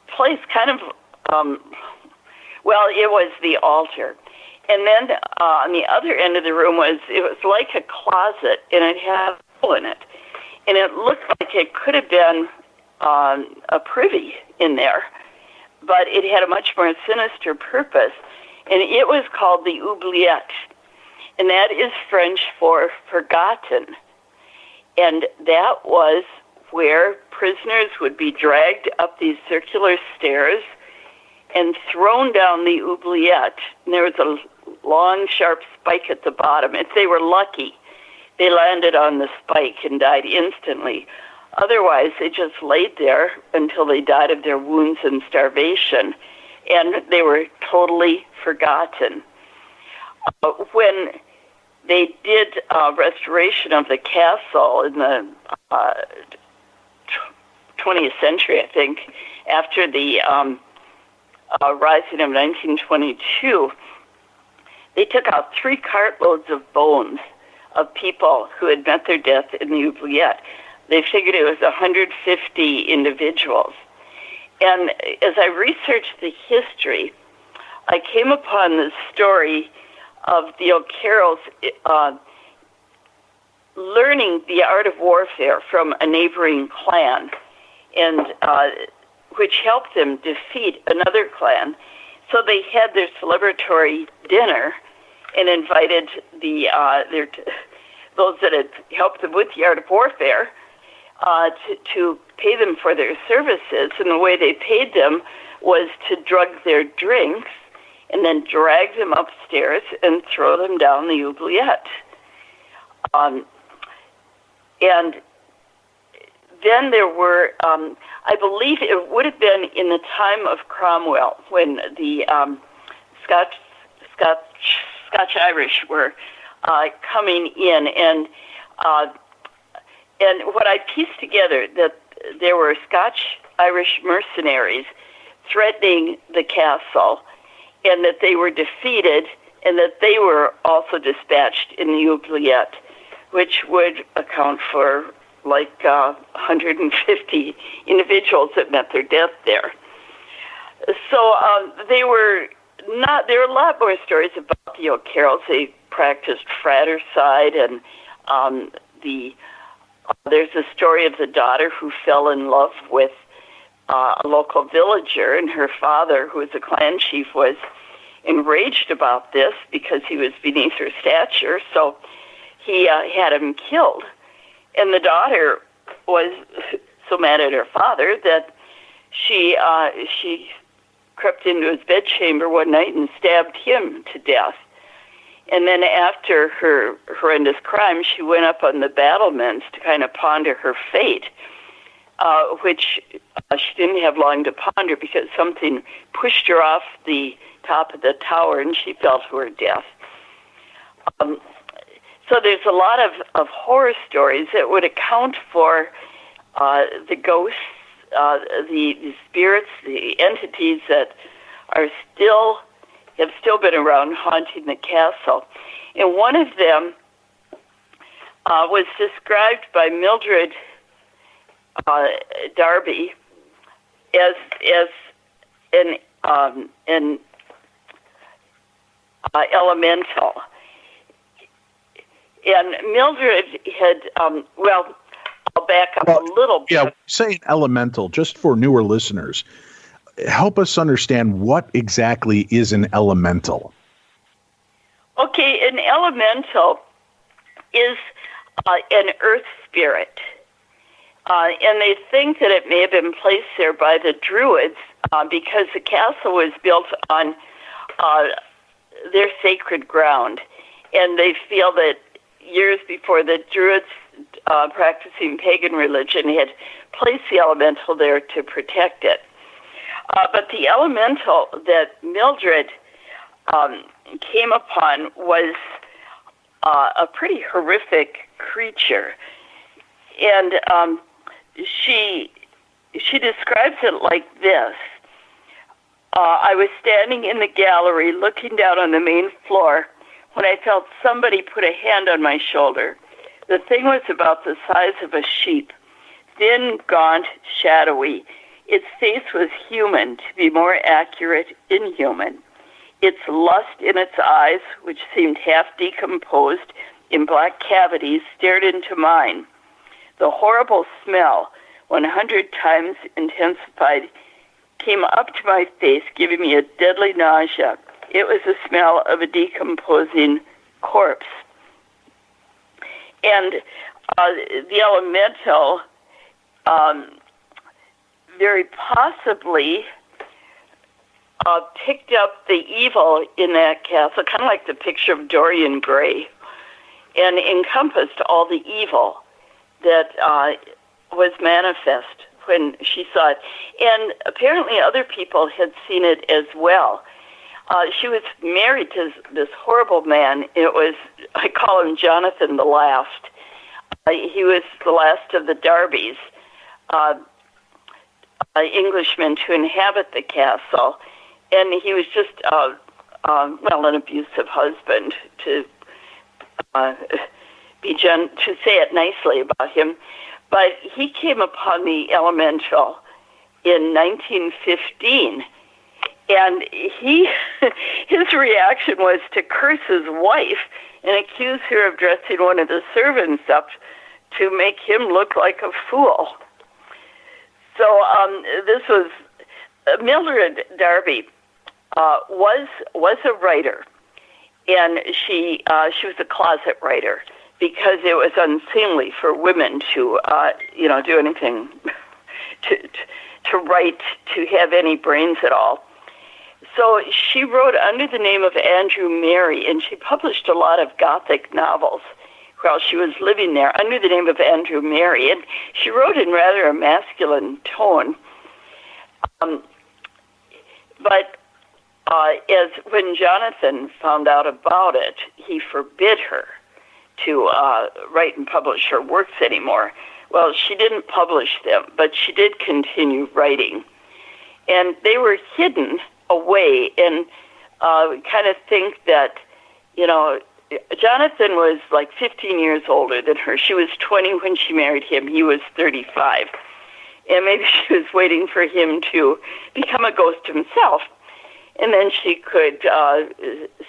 place kind of, it was the altar. And then on the other end of the room it was like a closet, and it had a hole in it. And it looked like it could have been a privy in there, but it had a much more sinister purpose. And it was called the oubliette, and that is French for forgotten. And that was where prisoners would be dragged up these circular stairs and thrown down the oubliette. And there was a long, sharp spike at the bottom. If they were lucky, they landed on the spike and died instantly. Otherwise, they just laid there until they died of their wounds and starvation, and they were totally forgotten. When they did restoration of the castle in the 20th century, I think, after the rising of 1922, they took out 3 cartloads of bones of people who had met their death in the oubliette. They figured it was 150 individuals. And as I researched the history, I came upon the story of the O'Carrolls learning the art of warfare from a neighboring clan, and which helped them defeat another clan. So they had their celebratory dinner and invited those that had helped them with the art of warfare to pay them for their services. And the way they paid them was to drug their drinks and then drag them upstairs and throw them down the oubliette. And then there were, I believe it would have been in the time of Cromwell, when the Scotch-Irish were coming in, and what I pieced together, that there were Scotch-Irish mercenaries threatening the castle, and that they were defeated, and that they were also dispatched in the oubliette, which would account for like 150 individuals that met their death there. So there were a lot more stories about the O'Carrolls. They practiced fratricide, and there's a story of the daughter who fell in love with a local villager, and her father, who was a clan chief, was enraged about this because he was beneath her stature, so he had him killed. And the daughter was so mad at her father that she crept into his bedchamber one night and stabbed him to death. And then after her horrendous crime, she went up on the battlements to kind of ponder her fate, which she didn't have long to ponder because something pushed her off the top of the tower and she fell to her death. So there's a lot of horror stories that would account for the ghosts, the spirits, the entities that have still been around haunting the castle. And one of them was described by Mildred Darby as an elemental. And Mildred had, I'll back up a little bit. Yeah, saying elemental, just for newer listeners, help us understand what exactly is an elemental. Okay, an elemental is an earth spirit. And they think that it may have been placed there by the Druids because the castle was built on their sacred ground. And they feel that years before, the Druids practicing pagan religion had placed the elemental there to protect it. But the elemental that Mildred came upon was a pretty horrific creature. And she she describes it like this. I was standing in the gallery looking down on the main floor when I felt somebody put a hand on my shoulder. The thing was about the size of a sheep, thin, gaunt, shadowy. Its face was human, to be more accurate, inhuman. Its lust in its eyes, which seemed half decomposed in black cavities, stared into mine. The horrible smell, 100 times intensified, came up to my face, giving me a deadly nausea. It was the smell of a decomposing corpse. And the elemental very possibly picked up the evil in that castle, kind of like the picture of Dorian Gray, and encompassed all the evil that was manifest when she saw it. And apparently other people had seen it as well. She was married to this horrible man. It was, I call him Jonathan the Last. He was the last of the Darbies, Englishmen to inhabit the castle. And he was just, an abusive husband, to say it nicely about him. But he came upon the elemental in 1915, and his reaction was to curse his wife and accuse her of dressing one of the servants up to make him look like a fool. So this was Mildred Darby was a writer, and she was a closet writer, because it was unseemly for women to, do anything, to write, to have any brains at all. So she wrote under the name of Andrew Mary, and she published a lot of Gothic novels while she was living there under the name of Andrew Mary. And she wrote in rather a masculine tone. But as when Jonathan found out about it, he forbid her to write and publish her works anymore. Well, she didn't publish them, but she did continue writing. And they were hidden away, and we kind of think that, Jonathan was like 15 years older than her. She was 20 when she married him. He was 35. And maybe she was waiting for him to become a ghost himself. And then she could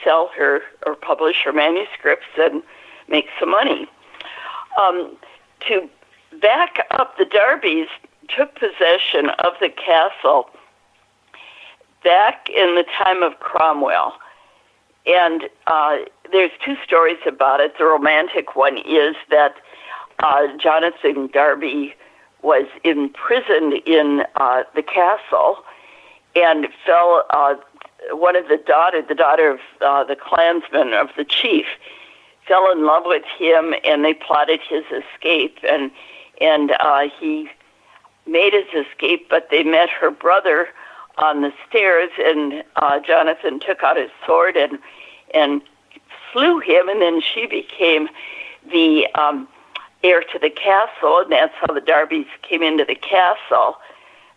sell her or publish her manuscripts and make some money. To back up, the Darbys took possession of the castle back in the time of Cromwell. And there's two stories about it. The romantic one is that Jonathan Darby was imprisoned in the castle and fell, one of the daughter of the clansman of the chief, fell in love with him, and they plotted his escape, and he made his escape, but they met her brother on the stairs, and Jonathan took out his sword and slew him, and then she became the heir to the castle, and that's how the Darbys came into the castle.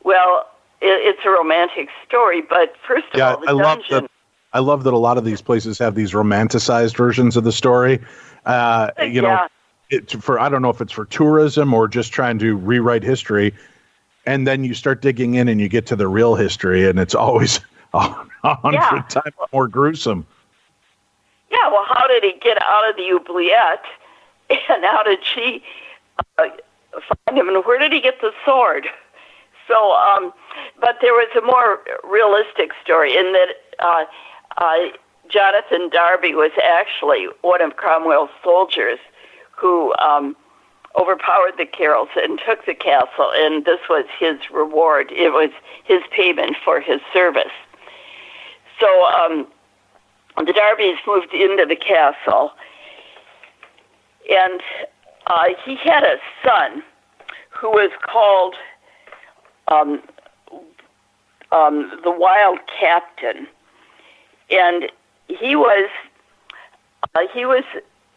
Well, it's a romantic story, but first of all, the dungeon... I love that a lot of these places have these romanticized versions of the story. I don't know if it's for tourism or just trying to rewrite history. And then you start digging in and you get to the real history, and it's always 100 times more gruesome. Yeah, well, how did he get out of the oubliette? And how did she find him? And where did he get the sword? So, but there was a more realistic story in that Jonathan Darby was actually one of Cromwell's soldiers who overpowered the Carrolls and took the castle, and this was his reward. It was his payment for his service. So the Darbys moved into the castle, and he had a son who was called the Wild Captain, and he was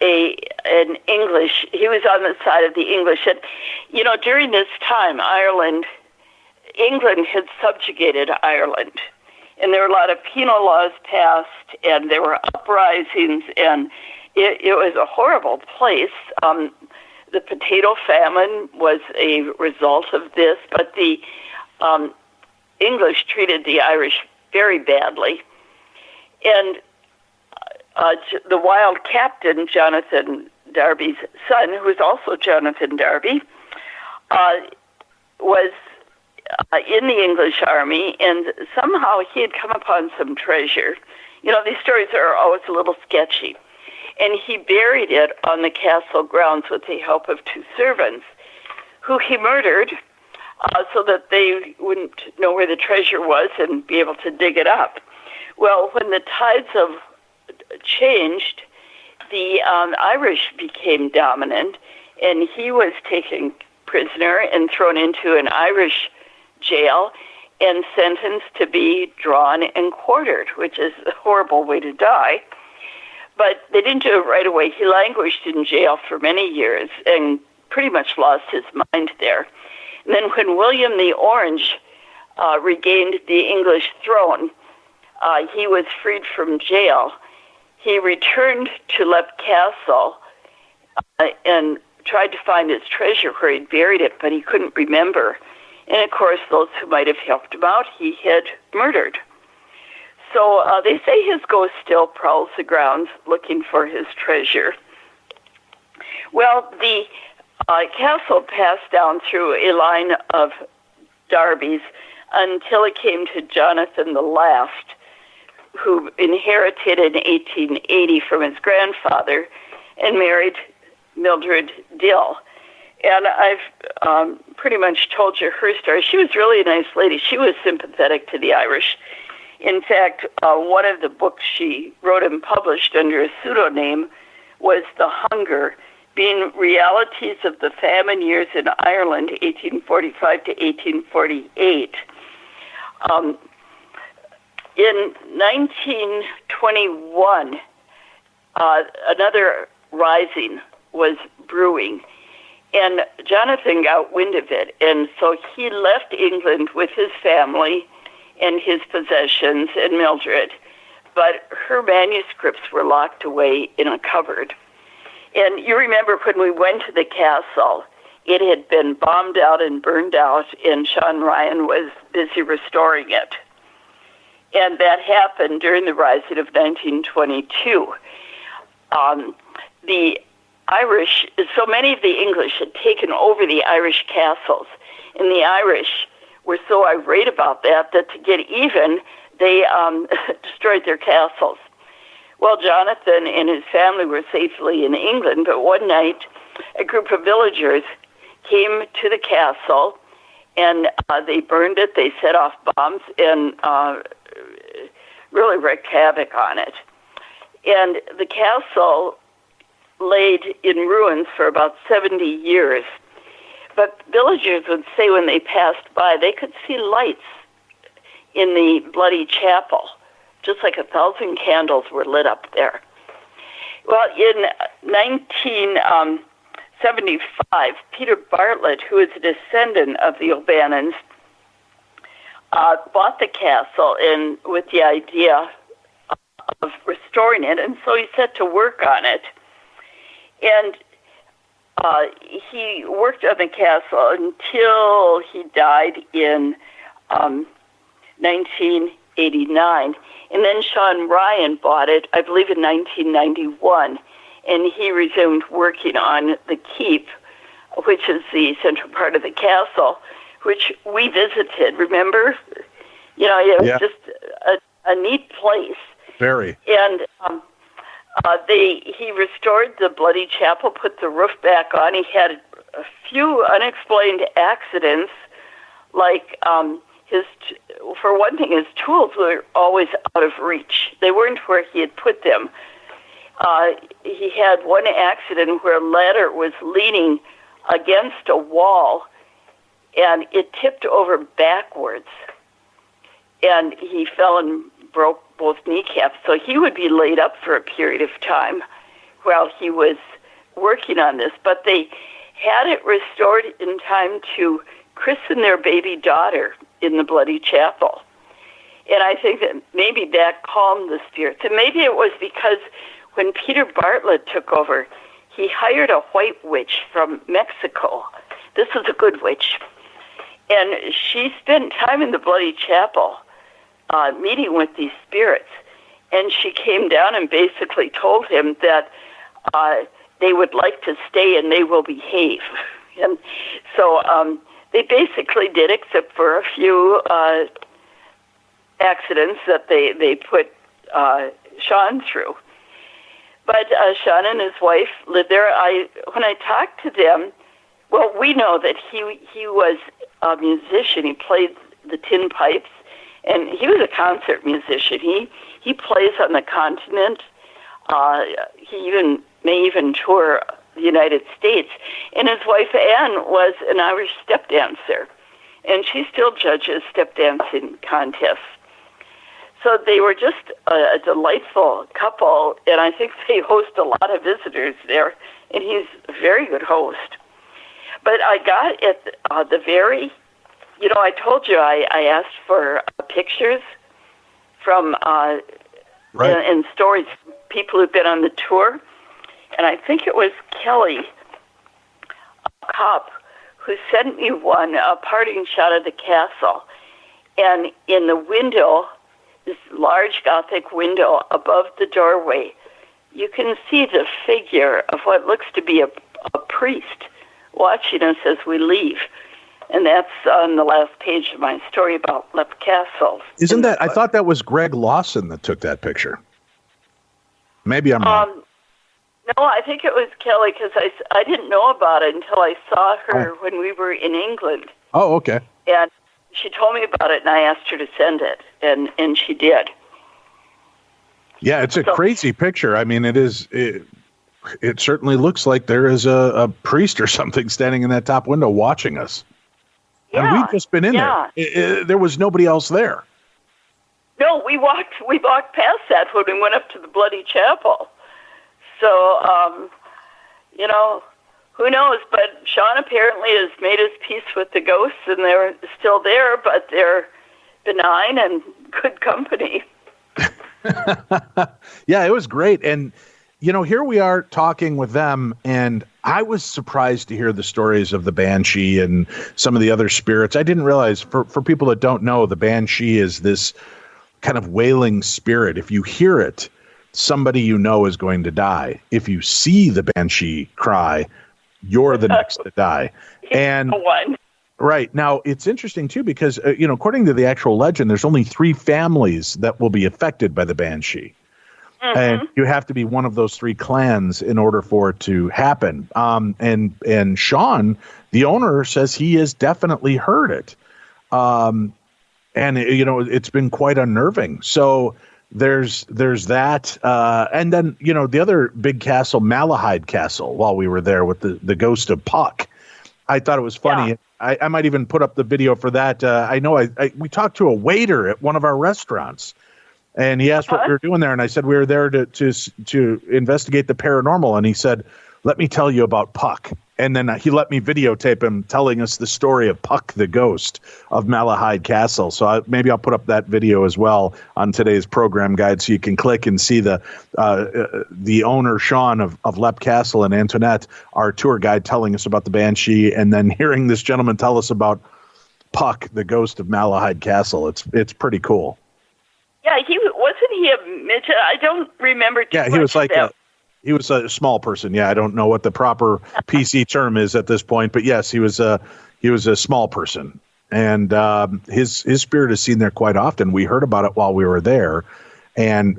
an English. He was on the side of the English, and during this time, Ireland England had subjugated Ireland, and there were a lot of penal laws passed, and there were uprisings, and it was a horrible place. The potato famine was a result of this, but the English treated the Irish very badly. And the wild captain, Jonathan Darby's son, who was also Jonathan Darby, was in the English army, and somehow he had come upon some treasure. These stories are always a little sketchy. And he buried it on the castle grounds with the help of 2 servants, who he murdered so that they wouldn't know where the treasure was and be able to dig it up. Well, when the tides of changed, the Irish became dominant, and he was taken prisoner and thrown into an Irish jail and sentenced to be drawn and quartered, which is a horrible way to die. But they didn't do it right away. He languished in jail for many years and pretty much lost his mind there. And then when William the Orange regained the English throne, he was freed from jail. He returned to Leap Castle and tried to find his treasure where he'd buried it, but he couldn't remember. And, of course, those who might have helped him out, he had murdered. So they say his ghost still prowls the grounds looking for his treasure. Well, the castle passed down through a line of Darbys until it came to Jonathan the Last, who inherited in 1880 from his grandfather and married Mildred Dill. And I've pretty much told you her story. She was really a nice lady. She was sympathetic to the Irish. In fact, one of the books she wrote and published under a pseudonym was The Hunger, being realities of the famine years in Ireland, 1845 to 1848. In 1921, another rising was brewing, and Jonathan got wind of it, and so he left England with his family and his possessions and Mildred, but her manuscripts were locked away in a cupboard. And you remember when we went to the castle, it had been bombed out and burned out, and Sean Ryan was busy restoring it. And that happened during the rising of 1922. The Irish, so many of the English had taken over the Irish castles, and the Irish were so irate about that to get even, they destroyed their castles. Well, Jonathan and his family were safely in England, but one night a group of villagers came to the castle, and they burned it, they set off bombs, and really wreaked havoc on it. And the castle laid in ruins for about 70 years. But villagers would say when they passed by, they could see lights in the bloody chapel, just like 1,000 candles were lit up there. Well, in 1975, Peter Bartlett, who is a descendant of the O'Bannons, bought the castle and with the idea of restoring it, and so he set to work on it. And he worked on the castle until he died in 1989. And then Sean Ryan bought it, I believe, in 1991. And he resumed working on the keep, which is the central part of the castle, which we visited, remember? You know, it was just a neat place. Very. And he restored the bloody chapel, put the roof back on. He had a few unexplained accidents, like for one thing, his tools were always out of reach. They weren't where he had put them. He had one accident where a ladder was leaning against a wall, and it tipped over backwards, and he fell and broke both kneecaps. So he would be laid up for a period of time while he was working on this. But they had it restored in time to christen their baby daughter in the Bloody Chapel. And I think that maybe that calmed the spirits. And maybe it was because when Peter Bartlett took over, he hired a white witch from Mexico. This is a good witch. And she spent time in the Bloody Chapel meeting with these spirits. And she came down and basically told him that they would like to stay and they will behave. And so they basically did, except for a few accidents that they put Sean through. But Sean and his wife lived there. When I talked to them, well, we know that he was a musician. He played the tin pipes, and he was a concert musician. He plays on the continent. He may even tour the United States. And his wife Anne was an Irish step dancer, and she still judges step dancing contests. So they were just a delightful couple, and I think they host a lot of visitors there, and he's a very good host. But I got at the very, I told you I asked for pictures from right. and stories from people who've been on the tour, and I think it was Kelly, a cop, who sent me a parting shot of the castle, and in the window, this large Gothic window above the doorway, you can see the figure of what looks to be a priest watching us as we leave. And that's on the last page of my story about Lep Castle. Isn't that, I thought that was Greg Lawson that took that picture. Maybe I'm wrong. No, I think it was Kelly, because I didn't know about it until I saw her when we were in England. Oh, okay. And she told me about it, and I asked her to send it, and she did. Yeah, it's a crazy picture. I mean, it certainly looks like there is a priest or something standing in that top window watching us. Yeah, and we've just been in there. There was nobody else there. No, we walked past that when we went up to the Bloody Chapel. So, who knows? But Sean apparently has made his peace with the ghosts, and they're still there, but they're benign and good company. Yeah, it was great. And, here we are talking with them, and I was surprised to hear the stories of the Banshee and some of the other spirits. I didn't realize, for people that don't know, the Banshee is this kind of wailing spirit. If you hear it, somebody is going to die. If you see the Banshee cry, you're the next to die. And right now, it's interesting too, because according to the actual legend, there's only 3 families that will be affected by the Banshee, and you have to be one of those 3 clans in order for it to happen. And Sean, the owner, says he has definitely heard it, and it's been quite unnerving. So there's that, and then the other big castle, Malahide Castle, while we were there with the ghost of Puck. I thought it was funny. Yeah. I might even put up the video for that. I know we talked to a waiter at one of our restaurants, and he asked what we were doing there, and I said we were there to investigate the paranormal, and he said, "Let me tell you about Puck." And then he let me videotape him telling us the story of Puck, the ghost of Malahide Castle. So maybe I'll put up that video as well on today's program guide, so you can click and see the owner, Sean, of Lep Castle, and Antoinette, our tour guide, telling us about the Banshee, and then hearing this gentleman tell us about Puck, the ghost of Malahide Castle. It's pretty cool. Yeah, wasn't he a midget? I don't remember too much. Yeah, he was like he was a small person. Yeah, I don't know what the proper PC term is at this point, but yes, he was a small person, and his spirit is seen there quite often. We heard about it while we were there, and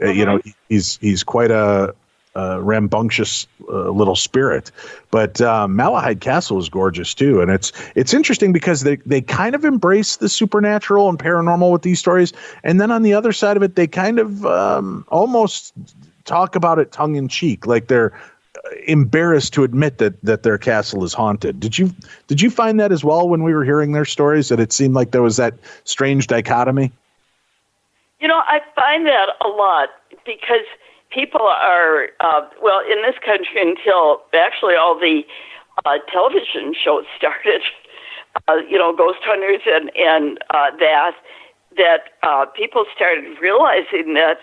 he's quite a rambunctious little spirit. But Malahide Castle is gorgeous too, and it's interesting because they kind of embrace the supernatural and paranormal with these stories, and then on the other side of it, they kind of almost talk about it tongue in cheek, like they're embarrassed to admit that their castle is haunted. Did you find that as well when we were hearing their stories, that it seemed like there was that strange dichotomy? I find that a lot, because people are, in this country, until actually all the television shows started, ghost hunters and that people started realizing that,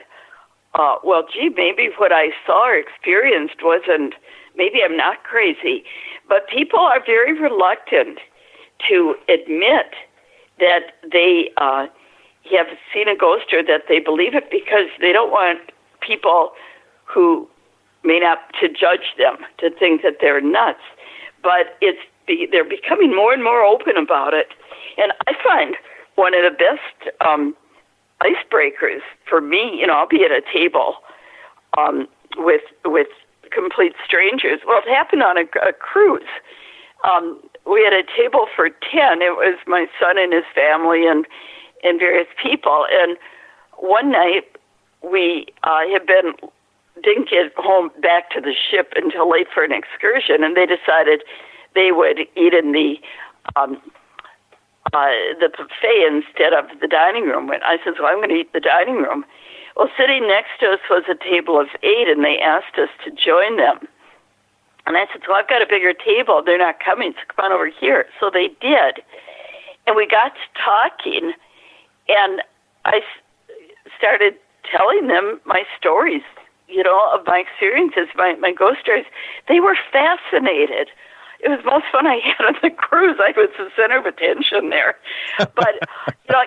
maybe what I saw or experienced wasn't, maybe I'm not crazy, but people are very reluctant to admit that they have seen a ghost or that they believe it because they don't want people who may not to judge them, to think that they're nuts. But they're becoming more and more open about it. And I find one of the best icebreakers for me, I'll be at a table with complete strangers. Well, it happened on a cruise. We had a table for 10. It was my son and his family and various people. And one night we didn't get home back to the ship until late for an excursion, and they decided they would eat in the buffet instead of the dining room. And I said, I'm going to eat the dining room. Well, sitting next to us was a table of 8, and they asked us to join them. And I said, I've got a bigger table. They're not coming, so come on over here. So they did. And we got to talking, and I started telling them my stories, of my experiences, my ghost stories. They were fascinated. It was the most fun I had on the cruise. I was the center of attention there. But,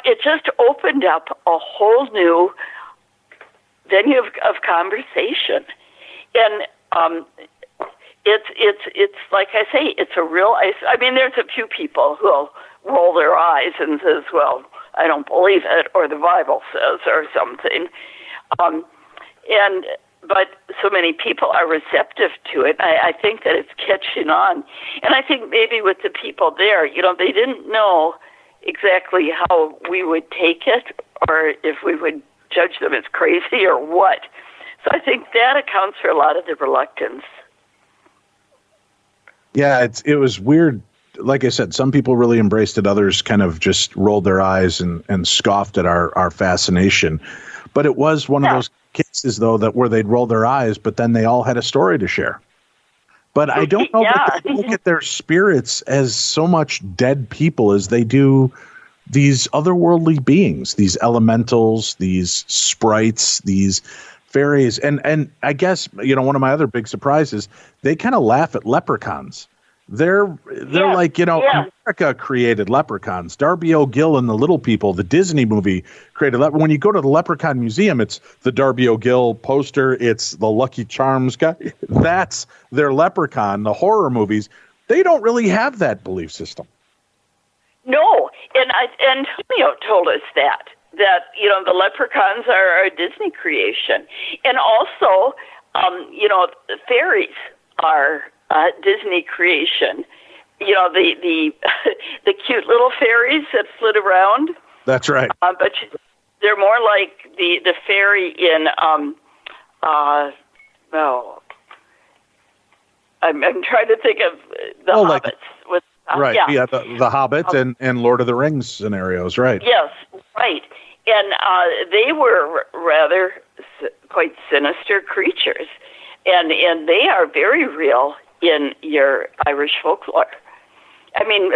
it just opened up a whole new venue of conversation. And it's like I say, it's a real there's a few people who'll roll their eyes and says, well, I don't believe it, or the Bible says, or something. But so many people are receptive to it. I think that it's catching on. And I think maybe with the people there, they didn't know exactly how we would take it or if we would judge them as crazy or what. So I think that accounts for a lot of the reluctance. Yeah, it was weird. Like I said, some people really embraced it. Others kind of just rolled their eyes and scoffed at our fascination. But it was one of those cases, though, where they'd roll their eyes, but then they all had a story to share. But I don't know that they look at their spirits as so much dead people as they do these otherworldly beings, these elementals, these sprites, these fairies. And I guess, one of my other big surprises, they kind of laugh at leprechauns. They're like, America created leprechauns. Darby O'Gill and the Little People, the Disney movie, created leprechauns. When you go to the Leprechaun Museum, it's the Darby O'Gill poster. It's the Lucky Charms guy. That's their leprechaun. The horror movies, they don't really have that belief system. No, and Antonio told us that the leprechauns are a Disney creation, and also, the fairies are Disney creation. The cute little fairies that flit around. That's right. But they're more like the fairy in I'm trying to think of the Hobbits. Right. Yeah. The Hobbit and Lord of the Rings scenarios. Right. Yes. Right. And they were rather quite sinister creatures, and they are very real in your Irish folklore. I mean,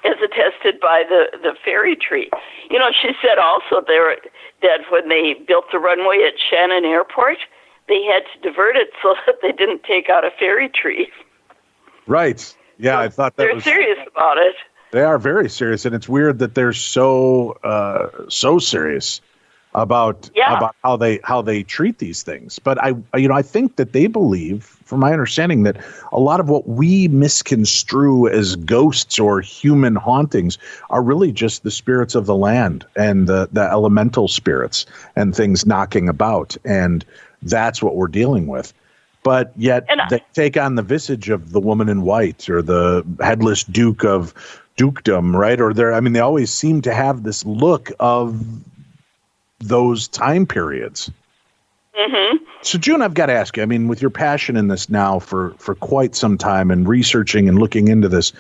as attested by the fairy tree. She said also that when they built the runway at Shannon Airport, they had to divert it so that they didn't take out a fairy tree. Right. Yeah, I thought that they're serious about it. They are very serious, and it's weird that they're so serious about how they treat these things. But I think that they believe, from my understanding, that a lot of what we misconstrue as ghosts or human hauntings are really just the spirits of the land and the elemental spirits and things knocking about, and that's what we're dealing with. But yet they take on the visage of the woman in white or the headless duke of dukedom, right? Or they always seem to have this look of those time periods. Mm-hmm. So, June, I've got to ask you, with your passion in this now for quite some time and researching and looking into this,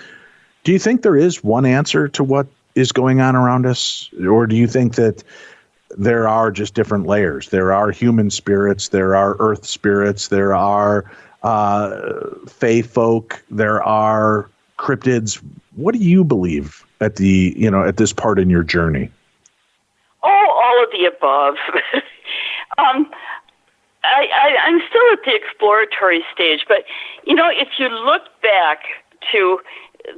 do you think there is one answer to what is going on around us? Or do you think that there are just different layers? There are human spirits, there are earth spirits, there are fae folk, there are cryptids. What do you believe at this part in your journey? Oh, all of the above. I'm still at the exploratory stage, but if you look back to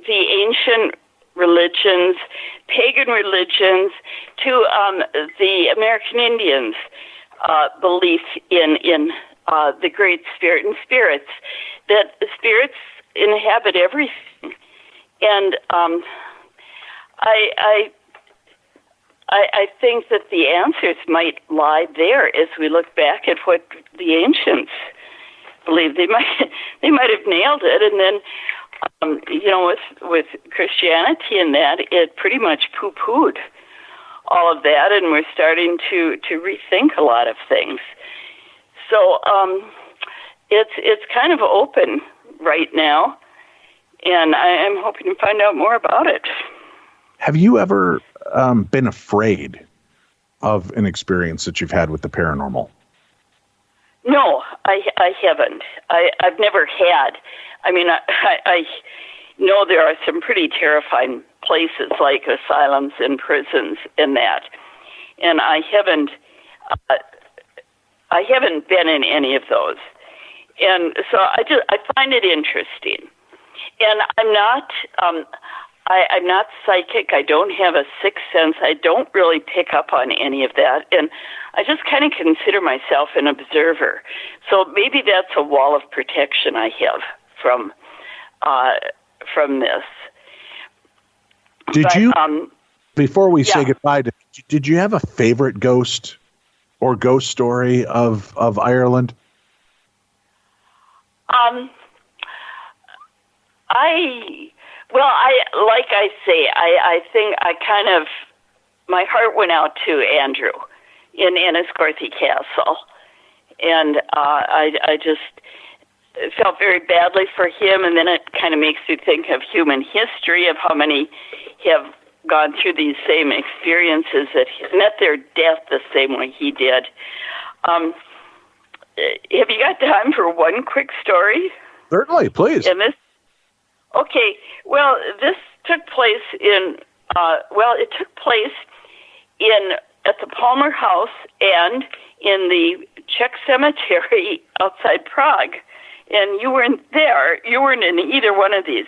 the ancient religions, pagan religions, to the American Indians' belief in the Great Spirit and spirits, that spirits inhabit everything, and I think that the answers might lie there as we look back at what the ancients believed. They might have nailed it, and then with Christianity and that, it pretty much poo-pooed all of that, and we're starting to rethink a lot of things. So it's kind of open right now, and I'm hoping to find out more about it. Have you ever been afraid of an experience that you've had with the paranormal? No, I haven't. I've never had. I mean, I know there are some pretty terrifying places like asylums and prisons and that, and I haven't been in any of those, and so I find it interesting, and I'm not psychic. I don't have a sixth sense. I don't really pick up on any of that, and I just kind of consider myself an observer. So maybe that's a wall of protection I have from this. Before we say goodbye, did you have a favorite ghost or ghost story of Ireland? I think my heart went out to Andrew in Enniscorthy Castle, and I just felt very badly for him, and then it kind of makes you think of human history, of how many have gone through these same experiences, that met their death the same way he did. Have you got time for one quick story? Certainly, please. Okay, well, this took place at the Palmer House and in the Czech Cemetery outside Prague. And you weren't there. You weren't in either one of these.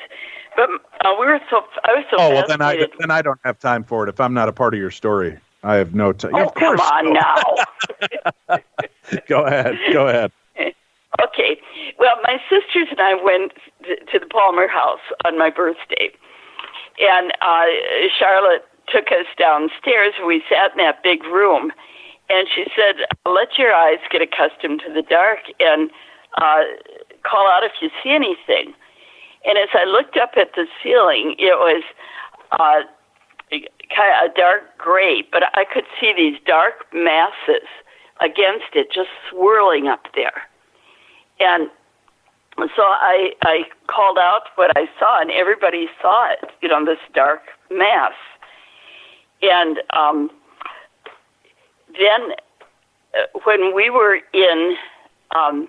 But I was so fascinated. Then I don't have time for it. If I'm not a part of your story, I have no time. Oh, come on now. Go ahead. Okay. Well, my sisters and I went to the Palmer House on my birthday. And Charlotte took us downstairs. We sat in that big room. And she said, let your eyes get accustomed to the dark and call out if you see anything. And as I looked up at the ceiling, it was kind of a dark gray, but I could see these dark masses against it just swirling up there. And so I called out what I saw, and everybody saw it, this dark mass. And then when we were in on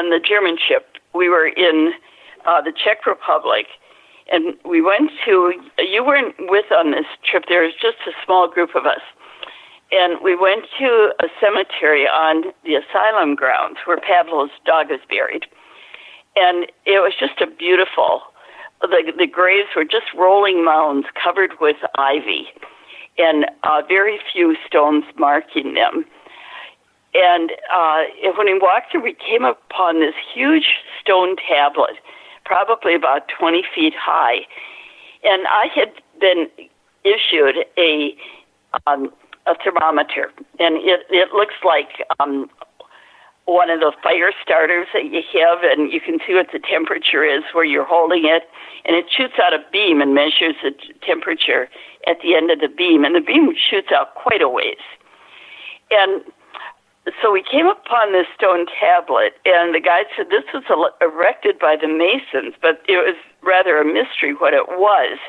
the German ship, we were in the Czech Republic, and we went to, you weren't with on this trip, there was just a small group of us, and we went to a cemetery on the asylum grounds where Pavlov's dog is buried, and it was just a beautiful, the graves were just rolling mounds covered with ivy, and very few stones marking them. And when we walked through, we came upon this huge stone tablet, probably about 20 feet high. And I had been issued a thermometer, and it looks like one of those fire starters that you have, and you can see what the temperature is where you're holding it, and it shoots out a beam and measures the temperature at the end of the beam, and the beam shoots out quite a ways. And so we came upon this stone tablet, and the guide said this was erected by the Masons, but it was rather a mystery what it was.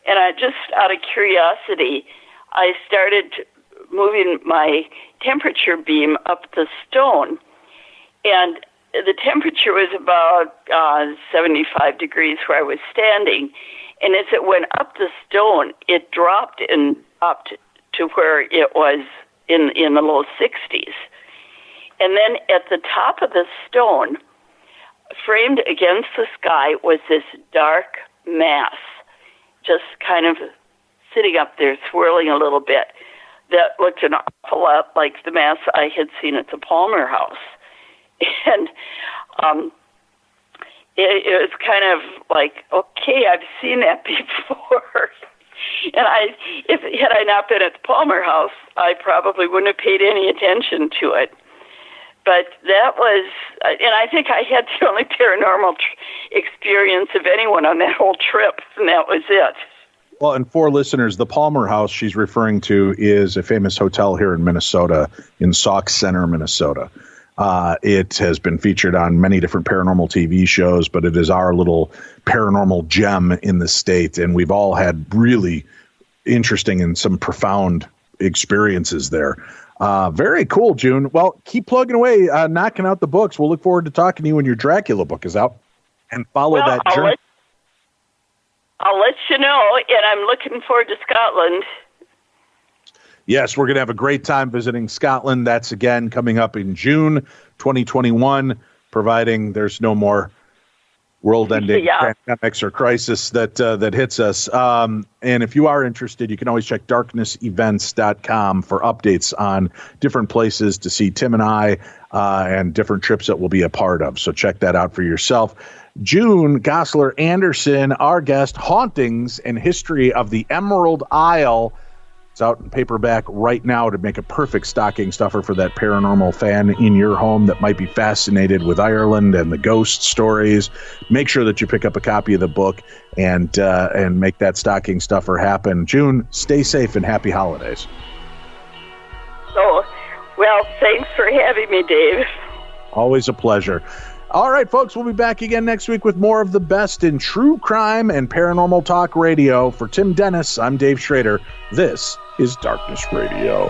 And I just, out of curiosity, I started moving my temperature beam up the stone, and the temperature was about 75 degrees where I was standing. And as it went up the stone, it dropped and up to where it was in the low 60s. And then at the top of the stone, framed against the sky, was this dark mass, just kind of sitting up there, swirling a little bit, that looked an awful lot like the mass I had seen at the Palmer House. And it was kind of like, okay, I've seen that before. And had I not been at the Palmer House, I probably wouldn't have paid any attention to it. But that was, and I think I had the only paranormal experience of anyone on that whole trip, and that was it. Well, and for listeners, the Palmer House she's referring to is a famous hotel here in Minnesota, in Sauk Center, Minnesota. It has been featured on many different paranormal TV shows, but it is our little paranormal gem in the state, and we've all had really interesting and some profound experiences there. Very cool, June. Well, keep plugging away, knocking out the books. We'll look forward to talking to you when your Dracula book is out, and follow that journey. I'll let you know, and I'm looking forward to Scotland. Yes, we're going to have a great time visiting Scotland. That's, again, coming up in June 2021, providing there's no more world-ending pandemics or crisis that hits us. And if you are interested, you can always check darknessevents.com for updates on different places to see Tim and I and different trips that we'll be a part of. So check that out for yourself. June Gossler Anderson, our guest, Hauntings and History of the Emerald Isle. It's out in paperback right now to make a perfect stocking stuffer for that paranormal fan in your home that might be fascinated with Ireland and the ghost stories. Make sure that you pick up a copy of the book and make that stocking stuffer happen. June, stay safe and happy holidays. Oh, well, thanks for having me, Dave. Always a pleasure. All right, folks, we'll be back again next week with more of the best in true crime and paranormal talk radio. For Tim Dennis, I'm Dave Schrader. This is Darkness Radio.